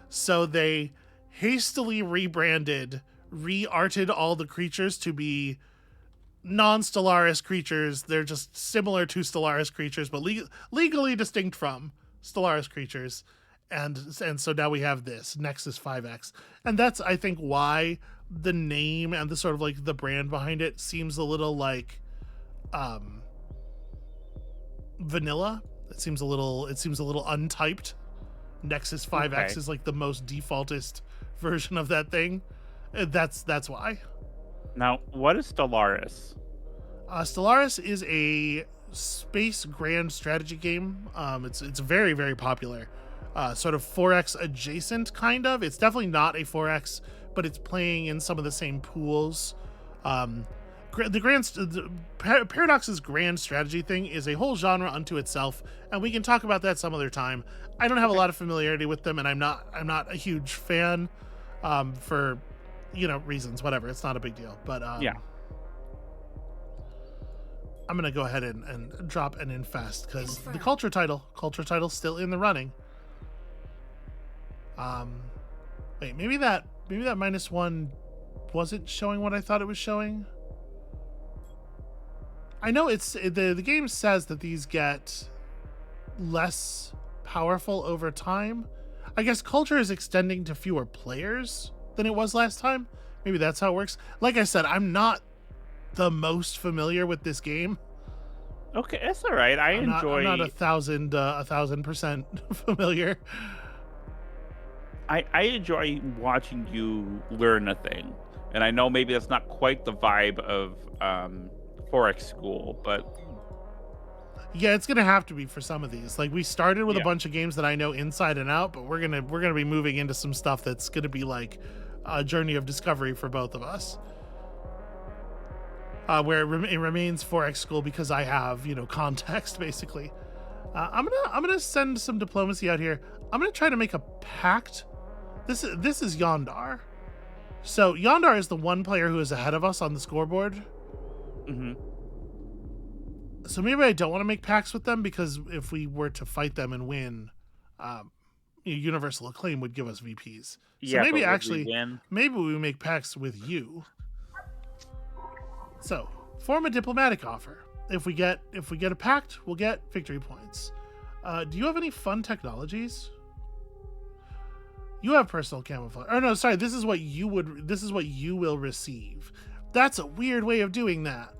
So they hastily rebranded, re-arted all the creatures to be non-Stellaris creatures. They're just similar to Stellaris creatures, but legally distinct from Stellaris creatures. And so now we have this Nexus 5X, and that's, I think, why the name and the sort of like the brand behind it seems a little like vanilla. It seems a little untyped. Nexus 5X is like the most defaultist version of that thing. That's why. Now, what is Stellaris? Stellaris is a space grand strategy game. It's very, very popular. Sort of 4X adjacent, kind of. It's definitely not a 4X, but it's playing in some of the same pools. Paradox's grand strategy thing is a whole genre unto itself, and we can talk about that some other time. I don't have a lot of familiarity with them, and I'm not a huge fan for reasons. Whatever, it's not a big deal. But yeah. I'm gonna go ahead and drop an infest because the culture title's still in the running. Wait, maybe that -1 wasn't showing what I thought it was showing. I know the game says that these get less powerful over time. I guess culture is extending to fewer players than it was last time. Maybe that's how it works. Like I said, I'm not the most familiar with this game. Okay, that's all right. I I'm enjoy. not 1,000% familiar. I enjoy watching you learn a thing, and I know maybe that's not quite the vibe of Forex School, but Yeah, it's gonna have to be for some of these. Like we started with a yeah, bunch of games that I know inside and out, but we're gonna be moving into some stuff that's gonna be like a journey of discovery for both of us. Where it remains Forex School because I have context basically. I'm gonna send some diplomacy out here. I'm gonna try to make a pact. This is Yondar. So Yondar is the one player who is ahead of us on the scoreboard. hmm So maybe I don't want to make pacts with them because if we were to fight them and win, Universal Acclaim would give us VPs. So yeah. maybe But would we actually, win? maybe we make pacts with you. So form a diplomatic offer. If we get a pact, we'll get victory points. Do you have any fun technologies? You have personal camouflage. Oh no, sorry. This is what you will receive. That's a weird way of doing that.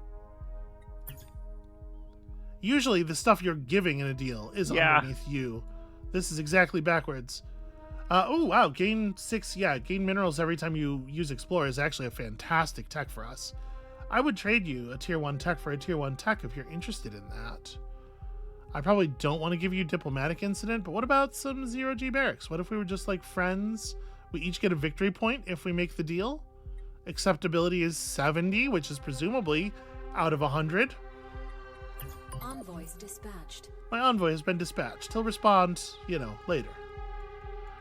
Usually the stuff you're giving in a deal is underneath you. This is exactly backwards. Oh wow, gain 6. Yeah, gain minerals every time you use Explore is actually a fantastic tech for us. I would trade you a tier 1 tech for a tier 1 tech if you're interested in that. I probably don't want to give you Diplomatic Incident, but what about some 0G barracks? What if we were just like friends? We each get a victory point if we make the deal. Acceptability is 70, which is presumably out of 100. Envoys dispatched. My envoy has been dispatched. He'll respond, later.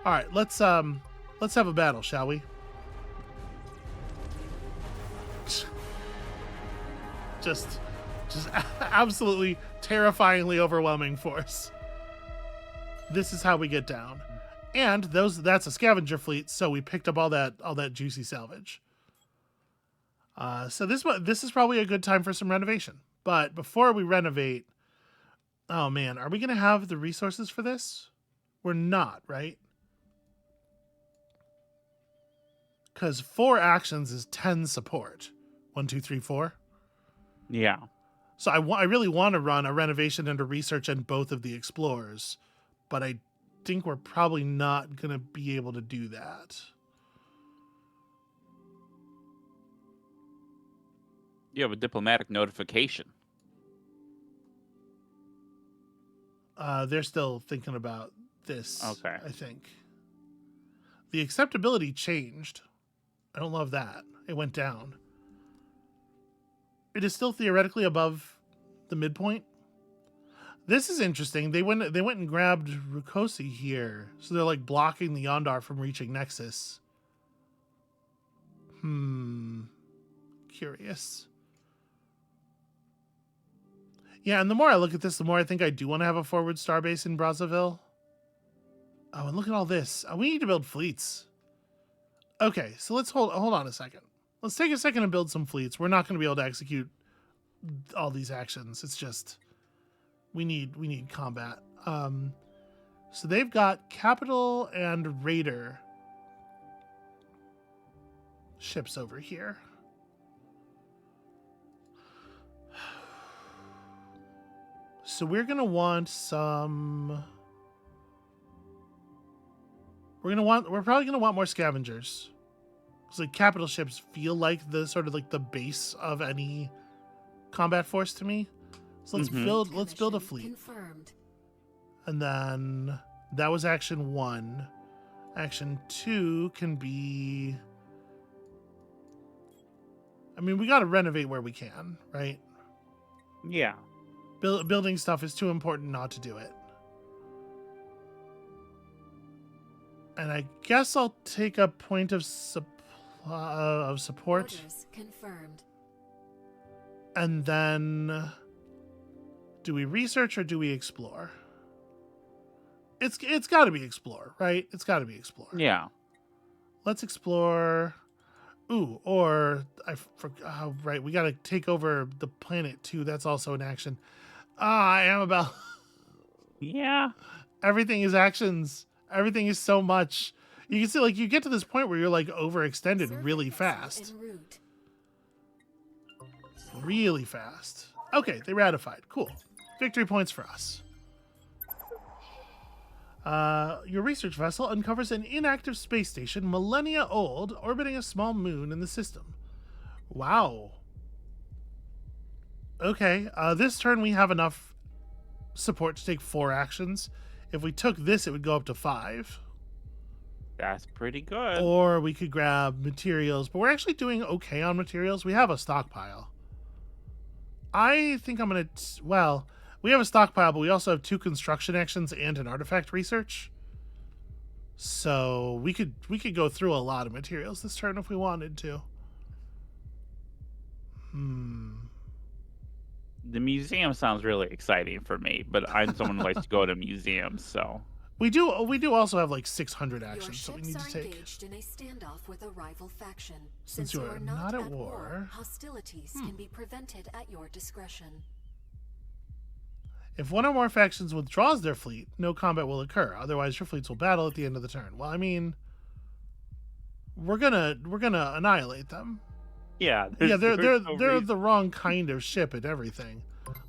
All right, let's have a battle, shall we? Just absolutely terrifyingly overwhelming force. This is how we get down. And that's a scavenger fleet, so we picked up all that juicy salvage. So this is probably a good time for some renovation. But before we renovate, oh man, are we gonna have the resources for this? We're not, right? Because 4 actions is 10 support. 1, 2, 3, 4. Yeah. So I really want to run a renovation and a research in both of the explorers, but I think we're probably not gonna be able to do that. You have a diplomatic notification. They're still thinking about this. Okay. I think the acceptability changed. I don't love that. It went down. It is still theoretically above the midpoint. This is interesting. They went and grabbed Rukosi here, so they're like blocking the Yondar from reaching Nexus. Curious. Yeah, and the more I look at this, the more I think I do want to have a forward starbase in Brazzaville. Oh, and look at all this. We need to build fleets. Okay, so let's hold on a second. Let's take a second and build some fleets. We're not going to be able to execute all these actions. It's just we need combat. So they've got Capital and Raider ships over here. So we're gonna want some. We're probably gonna want more scavengers. So capital ships feel like the sort of like the base of any combat force to me. So let's build a fleet. Confirmed. And then that was action 1. Action 2 can be. I mean, we gotta renovate where we can, right? Yeah. Building stuff is too important not to do it. And I guess I'll take a point of support. Orders confirmed. And then do we research or do we explore? It's got to be explore, right? It's got to be explore. Yeah. Let's explore. Ooh, or I forgot. Oh, right, we got to take over the planet too. That's also an action. Amabel. Yeah. Everything is actions. Everything is so much. You can see, like, you get to this point where you're like overextended really fast. En route. Really fast. Okay, they ratified. Cool. Victory points for us. Your research vessel uncovers an inactive space station, millennia old, orbiting a small moon in the system. Wow. Okay, this turn we have enough support to take 4 actions. If we took this, it would go up to 5. That's pretty good. Or we could grab materials, but we're actually doing okay on materials. We have a stockpile. I think I'm going to... Well, we have a stockpile, but we also have 2 construction actions and an artifact research. So we could go through a lot of materials this turn if we wanted to. The museum sounds really exciting for me, but I'm someone who likes to go to museums, so... We do also have like 600 Your actions that we need ships to are take. engaged in a standoff with a rival faction. Since you you are are not not at at war. hostilities can be prevented at your discretion. If one or more factions withdraws their fleet, no combat will occur. Otherwise, your fleets will battle at the end of the turn. Well, I mean, we're gonna annihilate them. Yeah, Yeah, they're no they're reason. the wrong kind of ship and everything.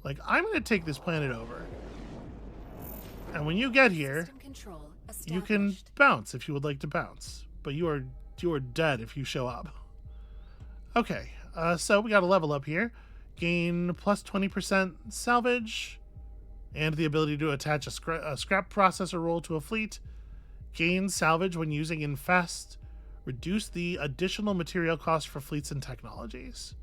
Like, I'm gonna take this planet over, and when you get here, System control you can established. bounce if you would like to bounce, but you are dead if you show up. Okay, so we got a level up here. Gain plus 20% salvage, and the ability to attach a scrap processor roll to a fleet. Gain salvage when using infest. Reduce the additional material cost for fleets and technologies.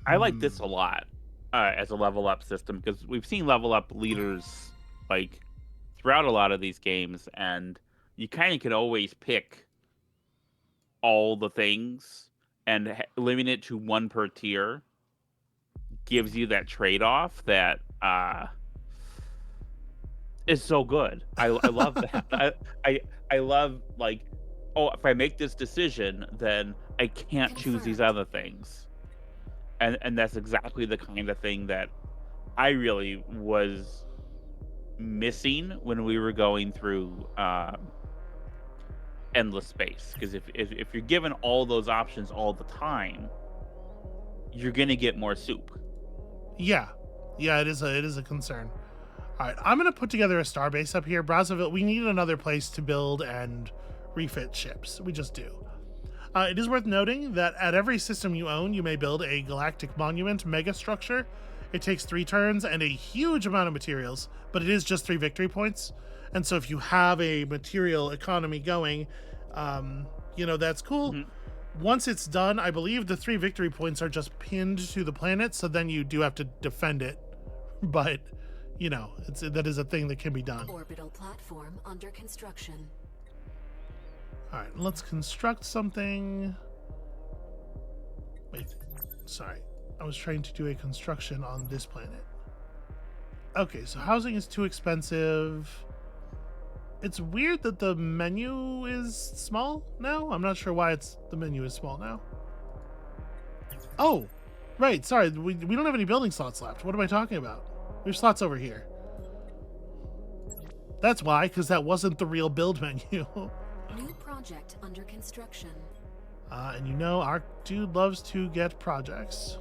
I like this a lot as a level up system because we've seen level up leaders like throughout a lot of these games, and you kind of can always pick all the things and limiting it to 1 per tier gives you that trade off that is so good. I love that. I love like, oh, if I make this decision, then I can't choose these Confirmed. other things. And that's exactly the kind of thing that I really was missing when we were going through endless space. Because if you're given all those options all the time, you're gonna get more soup. Yeah, it is a concern. All right, I'm gonna put together a starbase up here, Brazzaville. We need another place to build and refit ships. We just do. It is worth noting that at every system you own, you may build a galactic monument mega structure. It takes 3 turns and a huge amount of materials, but it is just 3 victory points. And so if you have a material economy going, that's cool. Once it's done, I believe the 3 victory points are just pinned to the planet, so then you do have to defend it. But, that is a thing that can be done. Orbital platform under construction. All right, let's construct something. Wait, sorry. I was trying to do a construction on this planet. Okay, so housing is too expensive. It's weird that the menu is small now. I'm not sure why the menu is small now. Oh, right. Sorry, we don't have any building slots left. What am I talking about? We have slots over here. That's why, because that wasn't the real build menu. New project under construction. And our dude loves to get projects.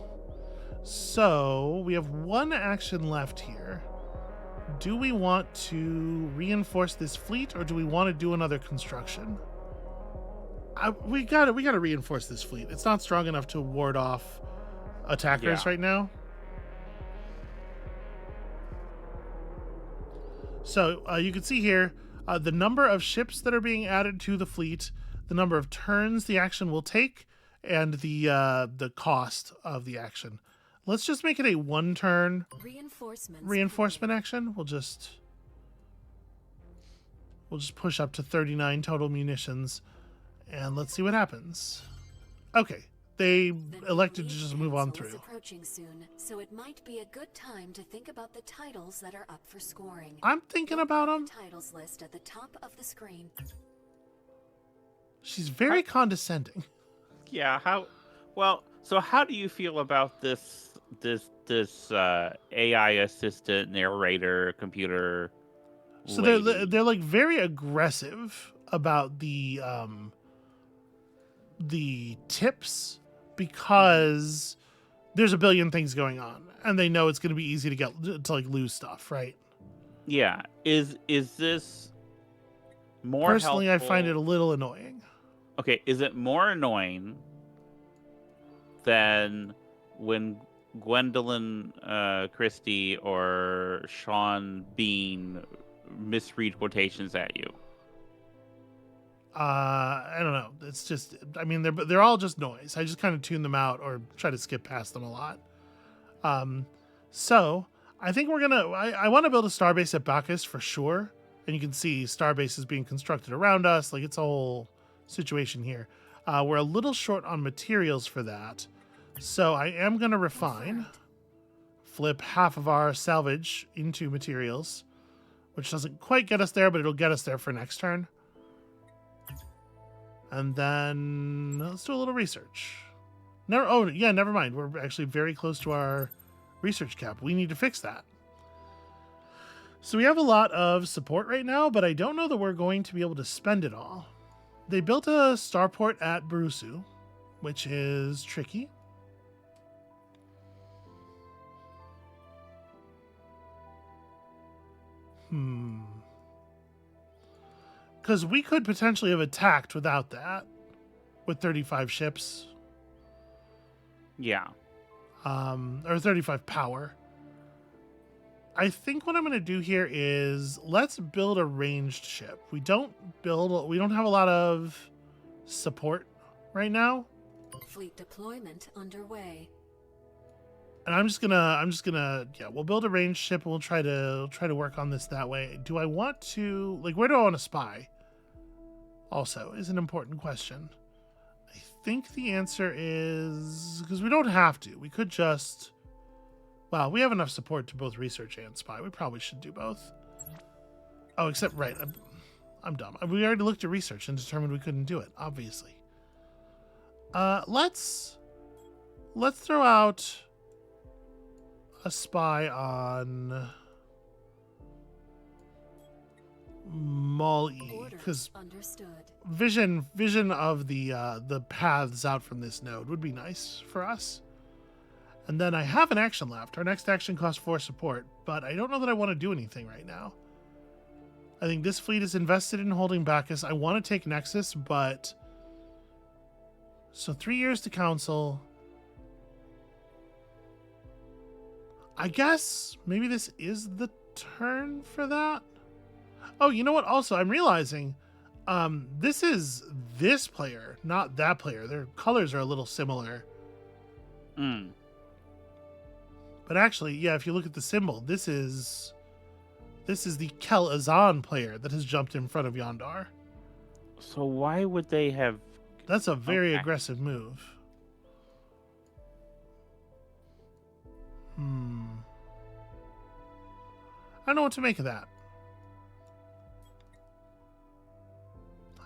So we have 1 action left here. Do we want to reinforce this fleet, or do we want to do another construction? We gotta reinforce this fleet. It's not strong enough to ward off attackers right now. So you can see here the number of ships that are being added to the fleet, the number of turns the action will take, and the cost of the action. Let's just make it a 1-turn reinforcement action. We'll just push up to 39 total munitions, and let's see what happens. Okay, they elected to just move on Council is through. approaching soon, so it might be a good time to think about the titles that are up for scoring. I'm thinking about them. Titles list at the top of the screen. She's very condescending. Yeah. So how do you feel about this AI assistant narrator computer? So lady? they're like very aggressive about the tips because there's a billion things going on. And they know it's going to be easy to get to like lose stuff, right? Yeah. Is this more Personally, helpful? I find it a little annoying. Okay, is it more annoying than when Gwendolyn Christie or Sean Bean misread quotations at you? I don't know. It's just, I mean, they're all just noise. I just kind of tune them out or try to skip past them a lot. So I think I want to build a starbase at Bacchus for sure. And you can see starbase is being constructed around us. Like, it's a whole situation here. We're a little short on materials for that. So I am going to refine, flip half of our salvage into materials, which doesn't quite get us there, but it'll get us there for next turn. And then let's do a little research. Never mind. We're actually very close to our research cap. We need to fix that. So we have a lot of support right now, but I don't know that we're going to be able to spend it all. They built a starport at Brusu, which is tricky. Because we could potentially have attacked without that, with 35 ships. Yeah. Or 35 power. I think what I'm going to do here is let's build a ranged ship. We don't have a lot of support right now. Fleet deployment underway. And I'm just gonna we'll build a ranged ship and we'll try to work on this that way. Do I want to, like, where do I want to spy? Also is an important question. I think the answer is, because we don't have to. We could just, well, we have enough support to both research and spy. We probably should do both. Oh, except, right, I'm dumb. We already looked at research and determined we couldn't do it, obviously. Let's throw out a spy on Mall-E, because vision of the paths out from this node would be nice for us. And then I have an action left. Our next action costs 4 support, but I don't know that I want to do anything right now. I think this fleet is invested in holding Bacchus. I want to take Nexus, but so 3 years to council. I guess maybe this is the turn for that. Oh, you know what? Also, I'm realizing this is this player, not that player. Their colors are a little similar. But actually, yeah, if you look at the symbol, this is the Kel Azan player that has jumped in front of Yondar. So why would they have... That's a very aggressive move. I don't know what to make of that.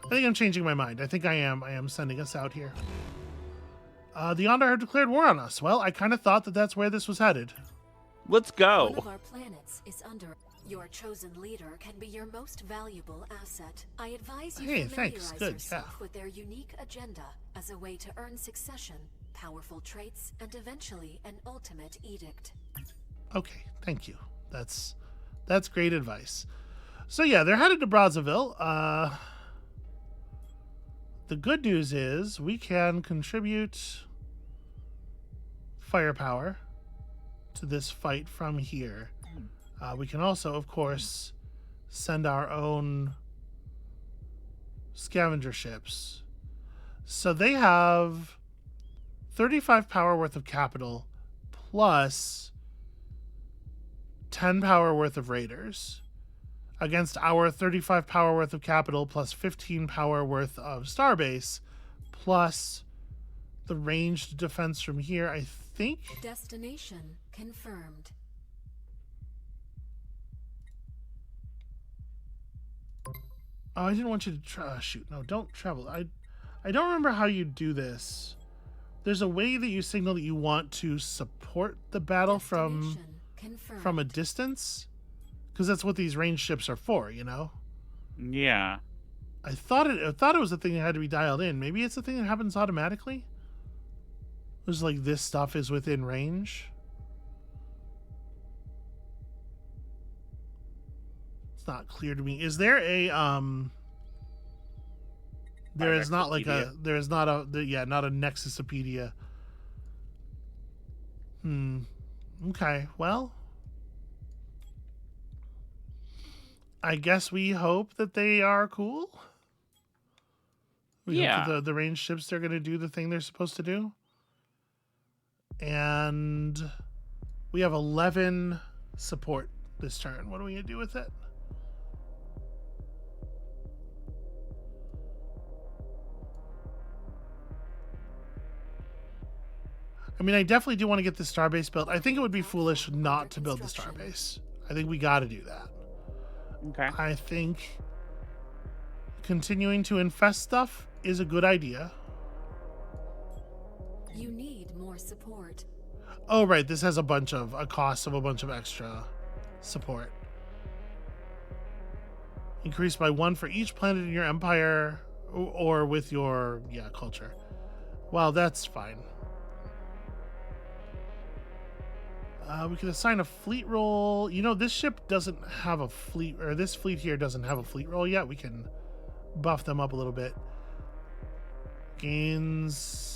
I think I'm changing my mind. I think I am sending us out here. The Yondar have declared war on us. Well, I kind of thought that that's where this was headed. Let's go. One of our planets is under. Your chosen leader can be your most valuable asset. I advise you familiarize yourself with their unique agenda as a way to earn succession, powerful traits, and eventually an ultimate edict. Okay, thank you. That's great advice. So yeah, they're headed to Brazzaville. The good news is we can contribute firepower to this fight from here. We can also, of course, send our own scavenger ships. So they have 35 power worth of capital plus 10 power worth of raiders against our 35 power worth of capital plus 15 power worth of starbase plus the ranged defense from here, I think. Destination confirmed. Oh, I didn't want you to shoot. No, don't travel. I don't remember how you do this. There's a way that you signal that you want to support the battle from a distance, because that's what these ranged ships are for, you know? Yeah. I thought it was a thing that had to be dialed in. Maybe it's a thing that happens automatically. It was like this stuff is within range. It's not clear to me. Is there a there is not like a there is not a yeah, not a Nexusopedia. Okay, well, I guess we hope that they are cool. We hope that the ranged ships are going to do the thing they're supposed to do. And we have 11 support this turn. What are we going to do with it? I mean, I definitely do want to get the starbase built. I think it would be foolish not to build the starbase. I think we got to do that. Okay. I think continuing to infest stuff is a good idea. You need more support. Oh, right. This has a cost of a bunch of extra support. Increased by 1 for each planet in your empire or with your, culture. Well, that's fine. We could assign a fleet roll. You know, this ship doesn't have a fleet, or this fleet here doesn't have a fleet roll yet. We can buff them up a little bit. Gains.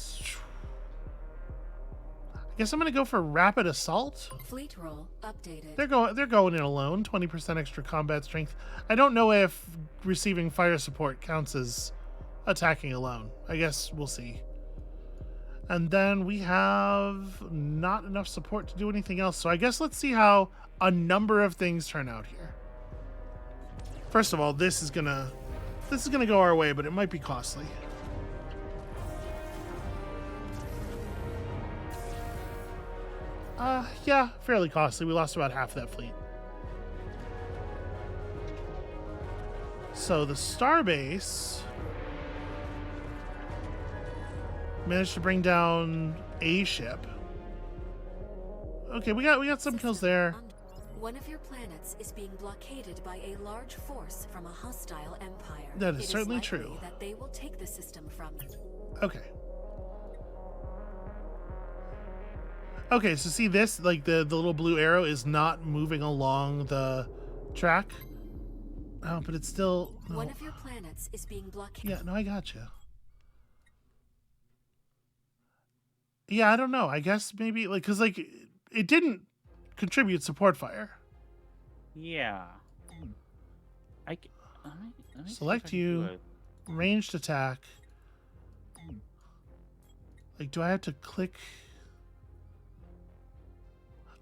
I guess I'm gonna go for rapid assault. Fleet roll updated. They're going in alone. 20% extra combat strength. I don't know if receiving fire support counts as attacking alone. I guess we'll see. And then we have not enough support to do anything else. So I guess let's see how a number of things turn out here. First of all, this is gonna go our way, but it might be costly. Yeah, fairly costly. We lost about half that fleet. So the starbase managed to bring down a ship. Okay, we got some kills there. One of your planets is being blockaded by a large force from a hostile empire. That is It certainly likely true. that they will take the system from you. Okay. Okay, so see this, like the little blue arrow is not moving along the track. Oh, but it's still no. One of your planets is being blockaded. Yeah, no, I gotcha. Yeah, I don't know. I guess maybe because it didn't contribute support fire. Yeah. Let me Select see if I can do you. it. Ranged attack. Like, do I have to click?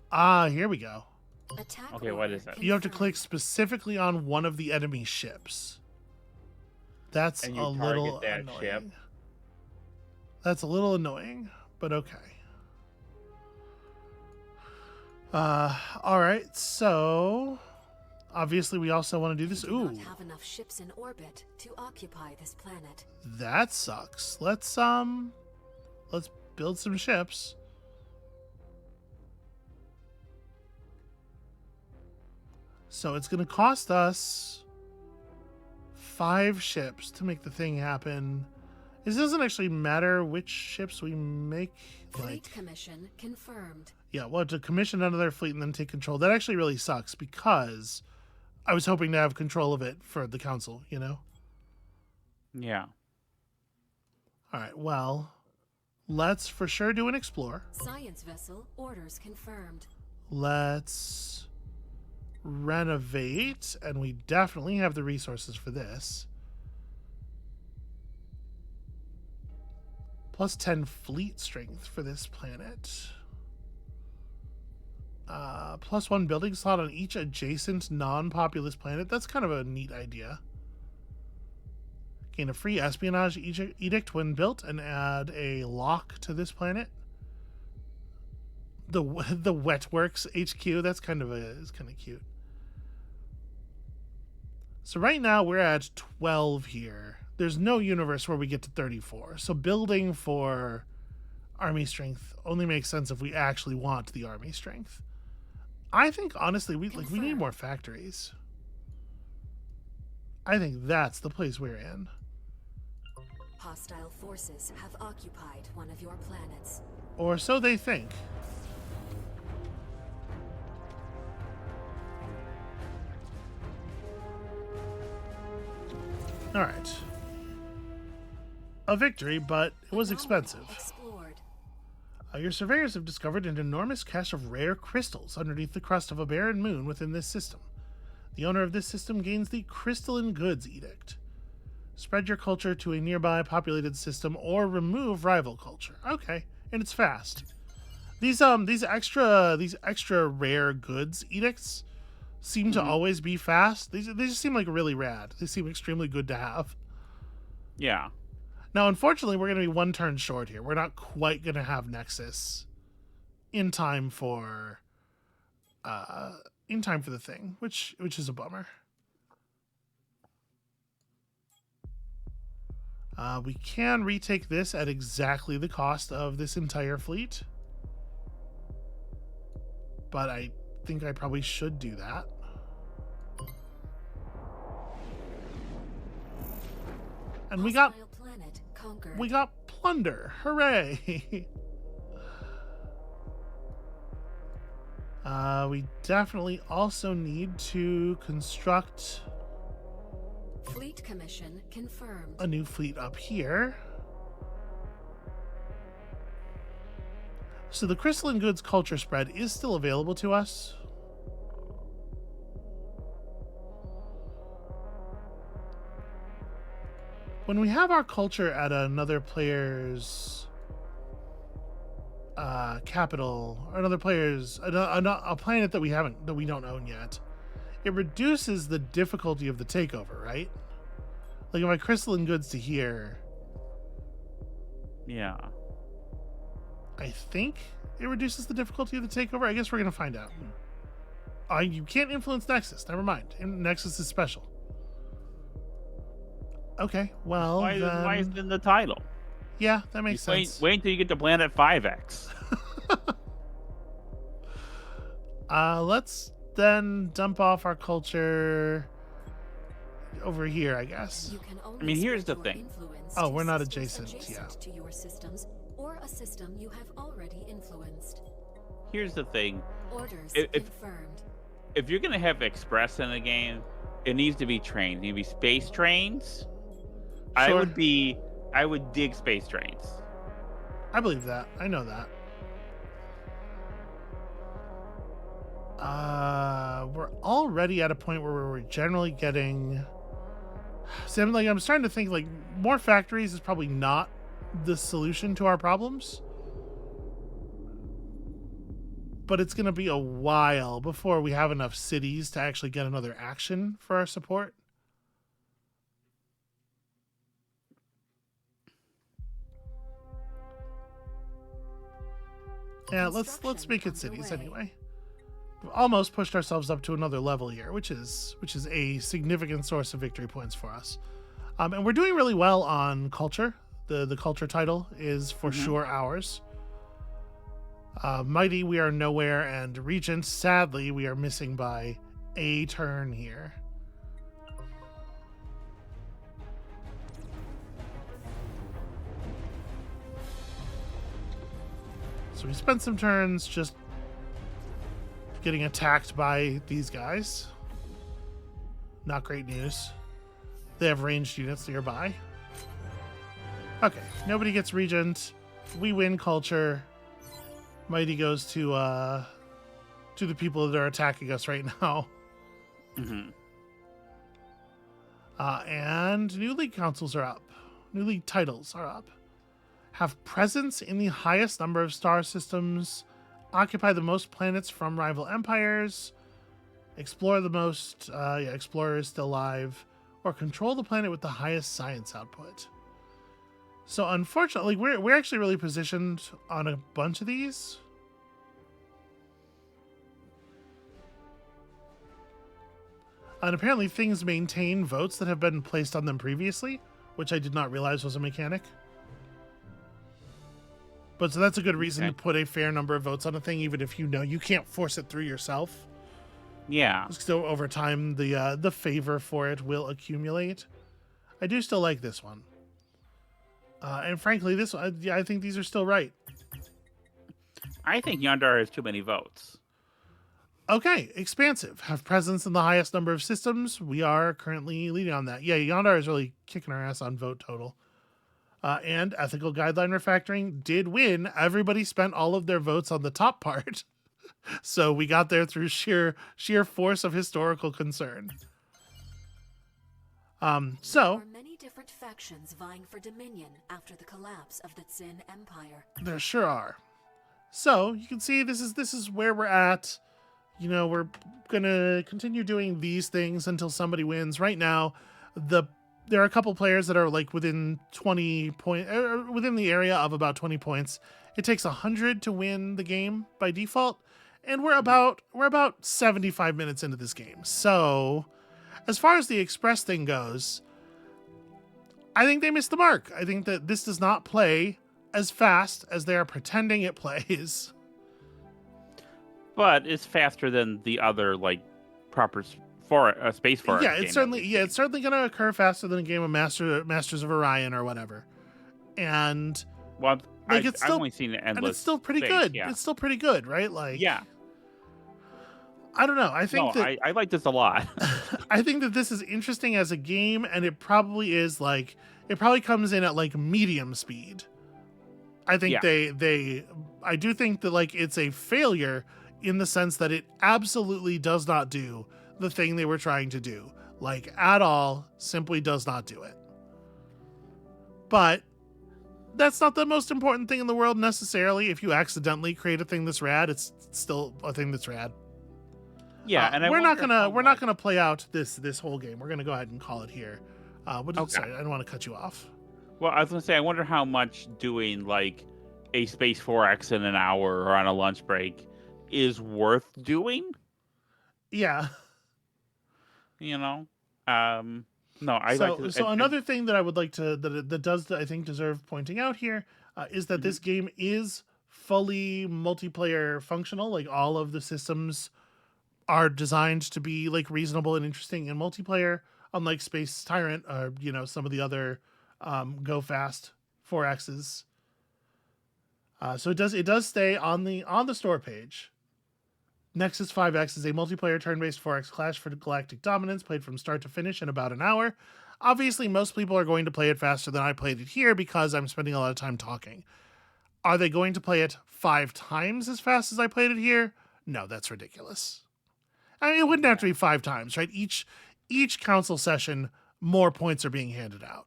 Ah, here we go. Attack Okay, what is that? You have to click specifically on one of the enemy ships. That's And you a little target that annoying. ship. That's a little annoying, but okay. All right. So, obviously, we also want to do this. You do Ooh, not have enough ships in orbit to occupy this planet. that sucks. Let's build some ships. So it's going to cost us 5 ships to make the thing happen. It doesn't actually matter which ships we make. Fleet commission confirmed. Yeah, well, to commission another fleet and then take control. That actually really sucks because I was hoping to have control of it for the council, you know? Yeah. All right, well, let's for sure do an explore. Science vessel orders confirmed. Let's renovate, and we definitely have the resources for this. Plus 10 fleet strength for this planet. Plus 1 building slot on each adjacent non-populous planet. That's kind of a neat idea. Gain a free espionage edict when built and add a lock to this planet. The Wetworks HQ, that's kind of cute. So right now we're at 12 here. There's no universe where we get to 34. So building for army strength only makes sense if we actually want the army strength. I think honestly we need more factories. I think that's the place we're in. Hostile forces have occupied one of your planets. Or so they think. All right. A victory, but it was expensive. Explored. Your surveyors have discovered an enormous cache of rare crystals underneath the crust of a barren moon within this system. The owner of this system gains the Crystalline Goods Edict. Spread your culture to a nearby populated system or remove rival culture. Okay, and it's fast. These extra rare goods edicts seem to always be fast. They just seem like really rad. They seem extremely good to have. Yeah. Now, unfortunately, we're going to be one turn short here. We're not quite going to have Nexus in time for the thing, which is a bummer. We can retake this at exactly the cost of this entire fleet, but I think I probably should do that. And we got plunder. Hooray! We definitely also need to construct fleet commission confirmed. A new fleet up here. So the Crystalline Goods culture spread is still available to us. When we have our culture at another player's capital, or another player's a planet that we don't own yet, it reduces the difficulty of the takeover, right? Like if I Crystalline Goods to here, yeah, I think it reduces the difficulty of the takeover. I guess we're gonna find out. You can't influence Nexus. Never mind. Nexus is special. Okay, well, why is it in the title? Yeah, that makes sense. Wait until you get to Planet 5X. Let's then dump off our culture over here, I guess. I mean, here's the thing. Oh, we're not adjacent, yeah. To your systems or a system you have already influenced. Here's the thing. Orders confirmed. If you're gonna have Express in the game, it needs to be trains. It needs to be space trains. Sure. I would dig space trains. I believe that. I know that. We're already at a point where we're generally getting. See, I'm starting to think like more factories is probably not the solution to our problems, but it's going to be a while before we have enough cities to actually get another action for our support. Yeah, let's make it cities anyway. We've almost pushed ourselves up to another level here, which is a significant source of victory points for us. And we're doing really well on culture. The culture title is for sure ours. Mighty, we are nowhere, and Regent, sadly, we are missing by a turn here. So we spent some turns just getting attacked by these guys. Not great news. They have ranged units nearby. Okay, nobody gets Regent. We win culture. Mighty goes to the people that are attacking us right now. Mm-hmm. And new league councils are up. New league titles are up. Have presence in the highest number of star systems. Occupy the most planets from rival empires. Explore the most. Explorer is still alive. Or control the planet with the highest science output. So unfortunately, we're actually really positioned on a bunch of these. And apparently things maintain votes that have been placed on them previously, which I did not realize was a mechanic. But so that's a good reason to put a fair number of votes on a thing, even if you know you can't force it through yourself. Yeah. Still, over time, the favor for it will accumulate. I do still like this one. And frankly, this one, I think these are still right. I think Yondar has too many votes. Okay, expansive. Have presence in the highest number of systems. We are currently leading on that. Yeah, Yondar is really kicking our ass on vote total. And ethical guideline refactoring did win. Everybody spent all of their votes on the top part. So we got there through sheer force of historical concern. There are many different factions vying for dominion after the collapse of the Tsin Empire. There sure are. So you can see this is where we're at. You know, we're gonna continue doing these things until somebody wins. Right now, there are a couple players that are like within 20 point within the area of about 20 points. It takes 100 to win the game by default, and we're about 75 minutes into this game. So, as far as the express thing goes, I think they missed the mark. I think that this does not play as fast as they are pretending it plays. But it's faster than the other like proper space forest. Yeah, it's certainly going to occur faster than a game of Masters of Orion or whatever. And well, like I've only seen it endless. And it's still pretty space, good. Yeah. It's still pretty good, right? Like, yeah. I don't know. I think I like this a lot. I think that this is interesting as a game, and it probably is like it probably comes in at like medium speed. I think I do think that like it's a failure in the sense that it absolutely does not do the thing they were trying to do. Like at all, simply does not do it. But that's not the most important thing in the world necessarily. If you accidentally create a thing that's rad, it's still a thing that's rad. Yeah, and we're not gonna play out this whole game. We're gonna go ahead and call it here. Sorry, I don't want to cut you off. Well, I was gonna say, I wonder how much doing like a Space 4X in an hour or on a lunch break is worth doing. Yeah. You know, no, So another thing that I would like to that does I think deserve pointing out here is that this game is fully multiplayer functional. Like all of the systems are designed to be like reasonable and interesting in multiplayer, unlike Space Tyrant or some of the other go fast 4Xs. So it does stay on the store page. Nexus 5X is a multiplayer turn-based 4X clash for galactic dominance, played from start to finish in about an hour. Obviously, most people are going to play it faster than I played it here because I'm spending a lot of time talking. Are they going to play it 5 times as fast as I played it here? No, that's ridiculous. I mean, it wouldn't have to be 5 times, right? Each council session, more points are being handed out.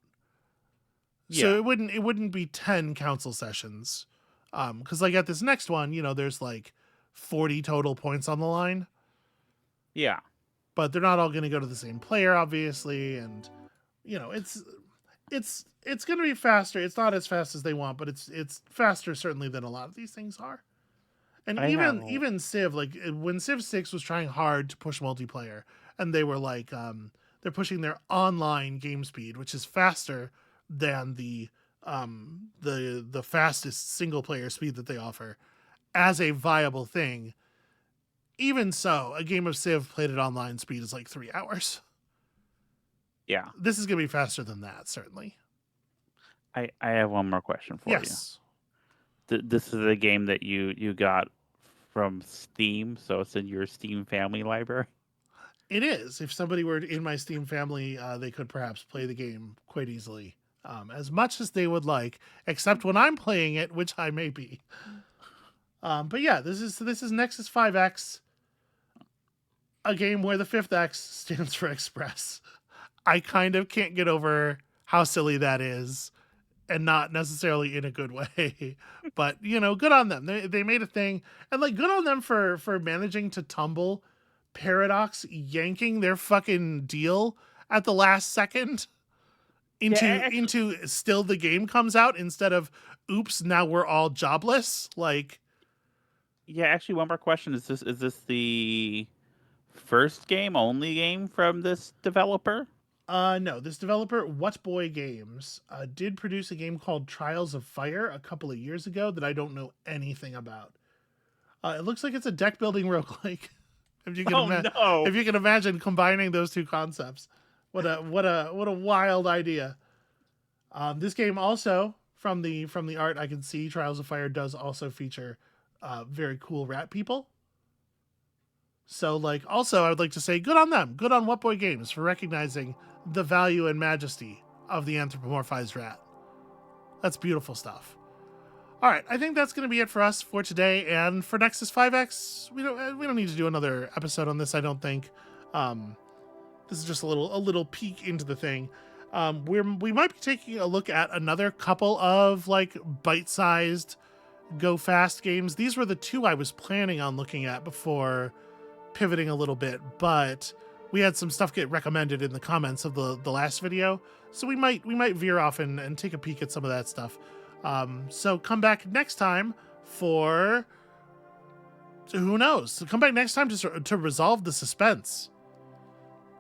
Yeah. So it wouldn't be 10 council sessions. Because like at this next one, there's like 40 total points on the line. Yeah. But they're not all going to go to the same player, obviously, and it's going to be faster. It's not as fast as they want, but it's faster certainly than a lot of these things are. And even Civ, like when Civ 6 was trying hard to push multiplayer, and they were like they're pushing their online game speed, which is faster than the fastest single player speed that they offer as a viable thing. Even so, a game of Civ played at online speed is like 3 hours. Yeah. This is going to be faster than that, certainly. I have one more question for you. This is a game that you got from Steam, so it's in your Steam family library? It is. If somebody were in my Steam family, they could perhaps play the game quite easily. As much as they would like, except when I'm playing it, which I may be. But yeah, this is Nexus 5X, a game where the 5th X stands for Express. I kind of can't get over how silly that is, and not necessarily in a good way. But, good on them. They made a thing, and like good on them for managing to tumble Paradox yanking their fucking deal at the last second into still the game comes out instead of oops, now we're all jobless. Like, yeah, actually, one more question. Is this the first only game from this developer? No, this developer, What Boy Games, did produce a game called Trials of Fire a couple of years ago that I don't know anything about. It looks like it's a deck building roguelike. If you can imagine combining those two concepts. What a wild idea. This game also, from the art I can see, Trials of Fire does also feature very cool rat people. So, like, also, I would like to say good on them. Good on What Boy Games for recognizing the value and majesty of the anthropomorphized rat. That's beautiful stuff. All right, I think that's going to be it for us for today. And for Nexus 5X, we don't need to do another episode on this, I don't think. This is just a little peek into the thing. We might be taking a look at another couple of like bite-sized go fast games. These were the two I was planning on looking at before pivoting a little bit, but we had some stuff get recommended in the comments of the last video, so we might veer off and take a peek at some of that stuff. So come back next time for, who knows? So come back next time to resolve the suspense,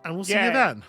and we'll see you then.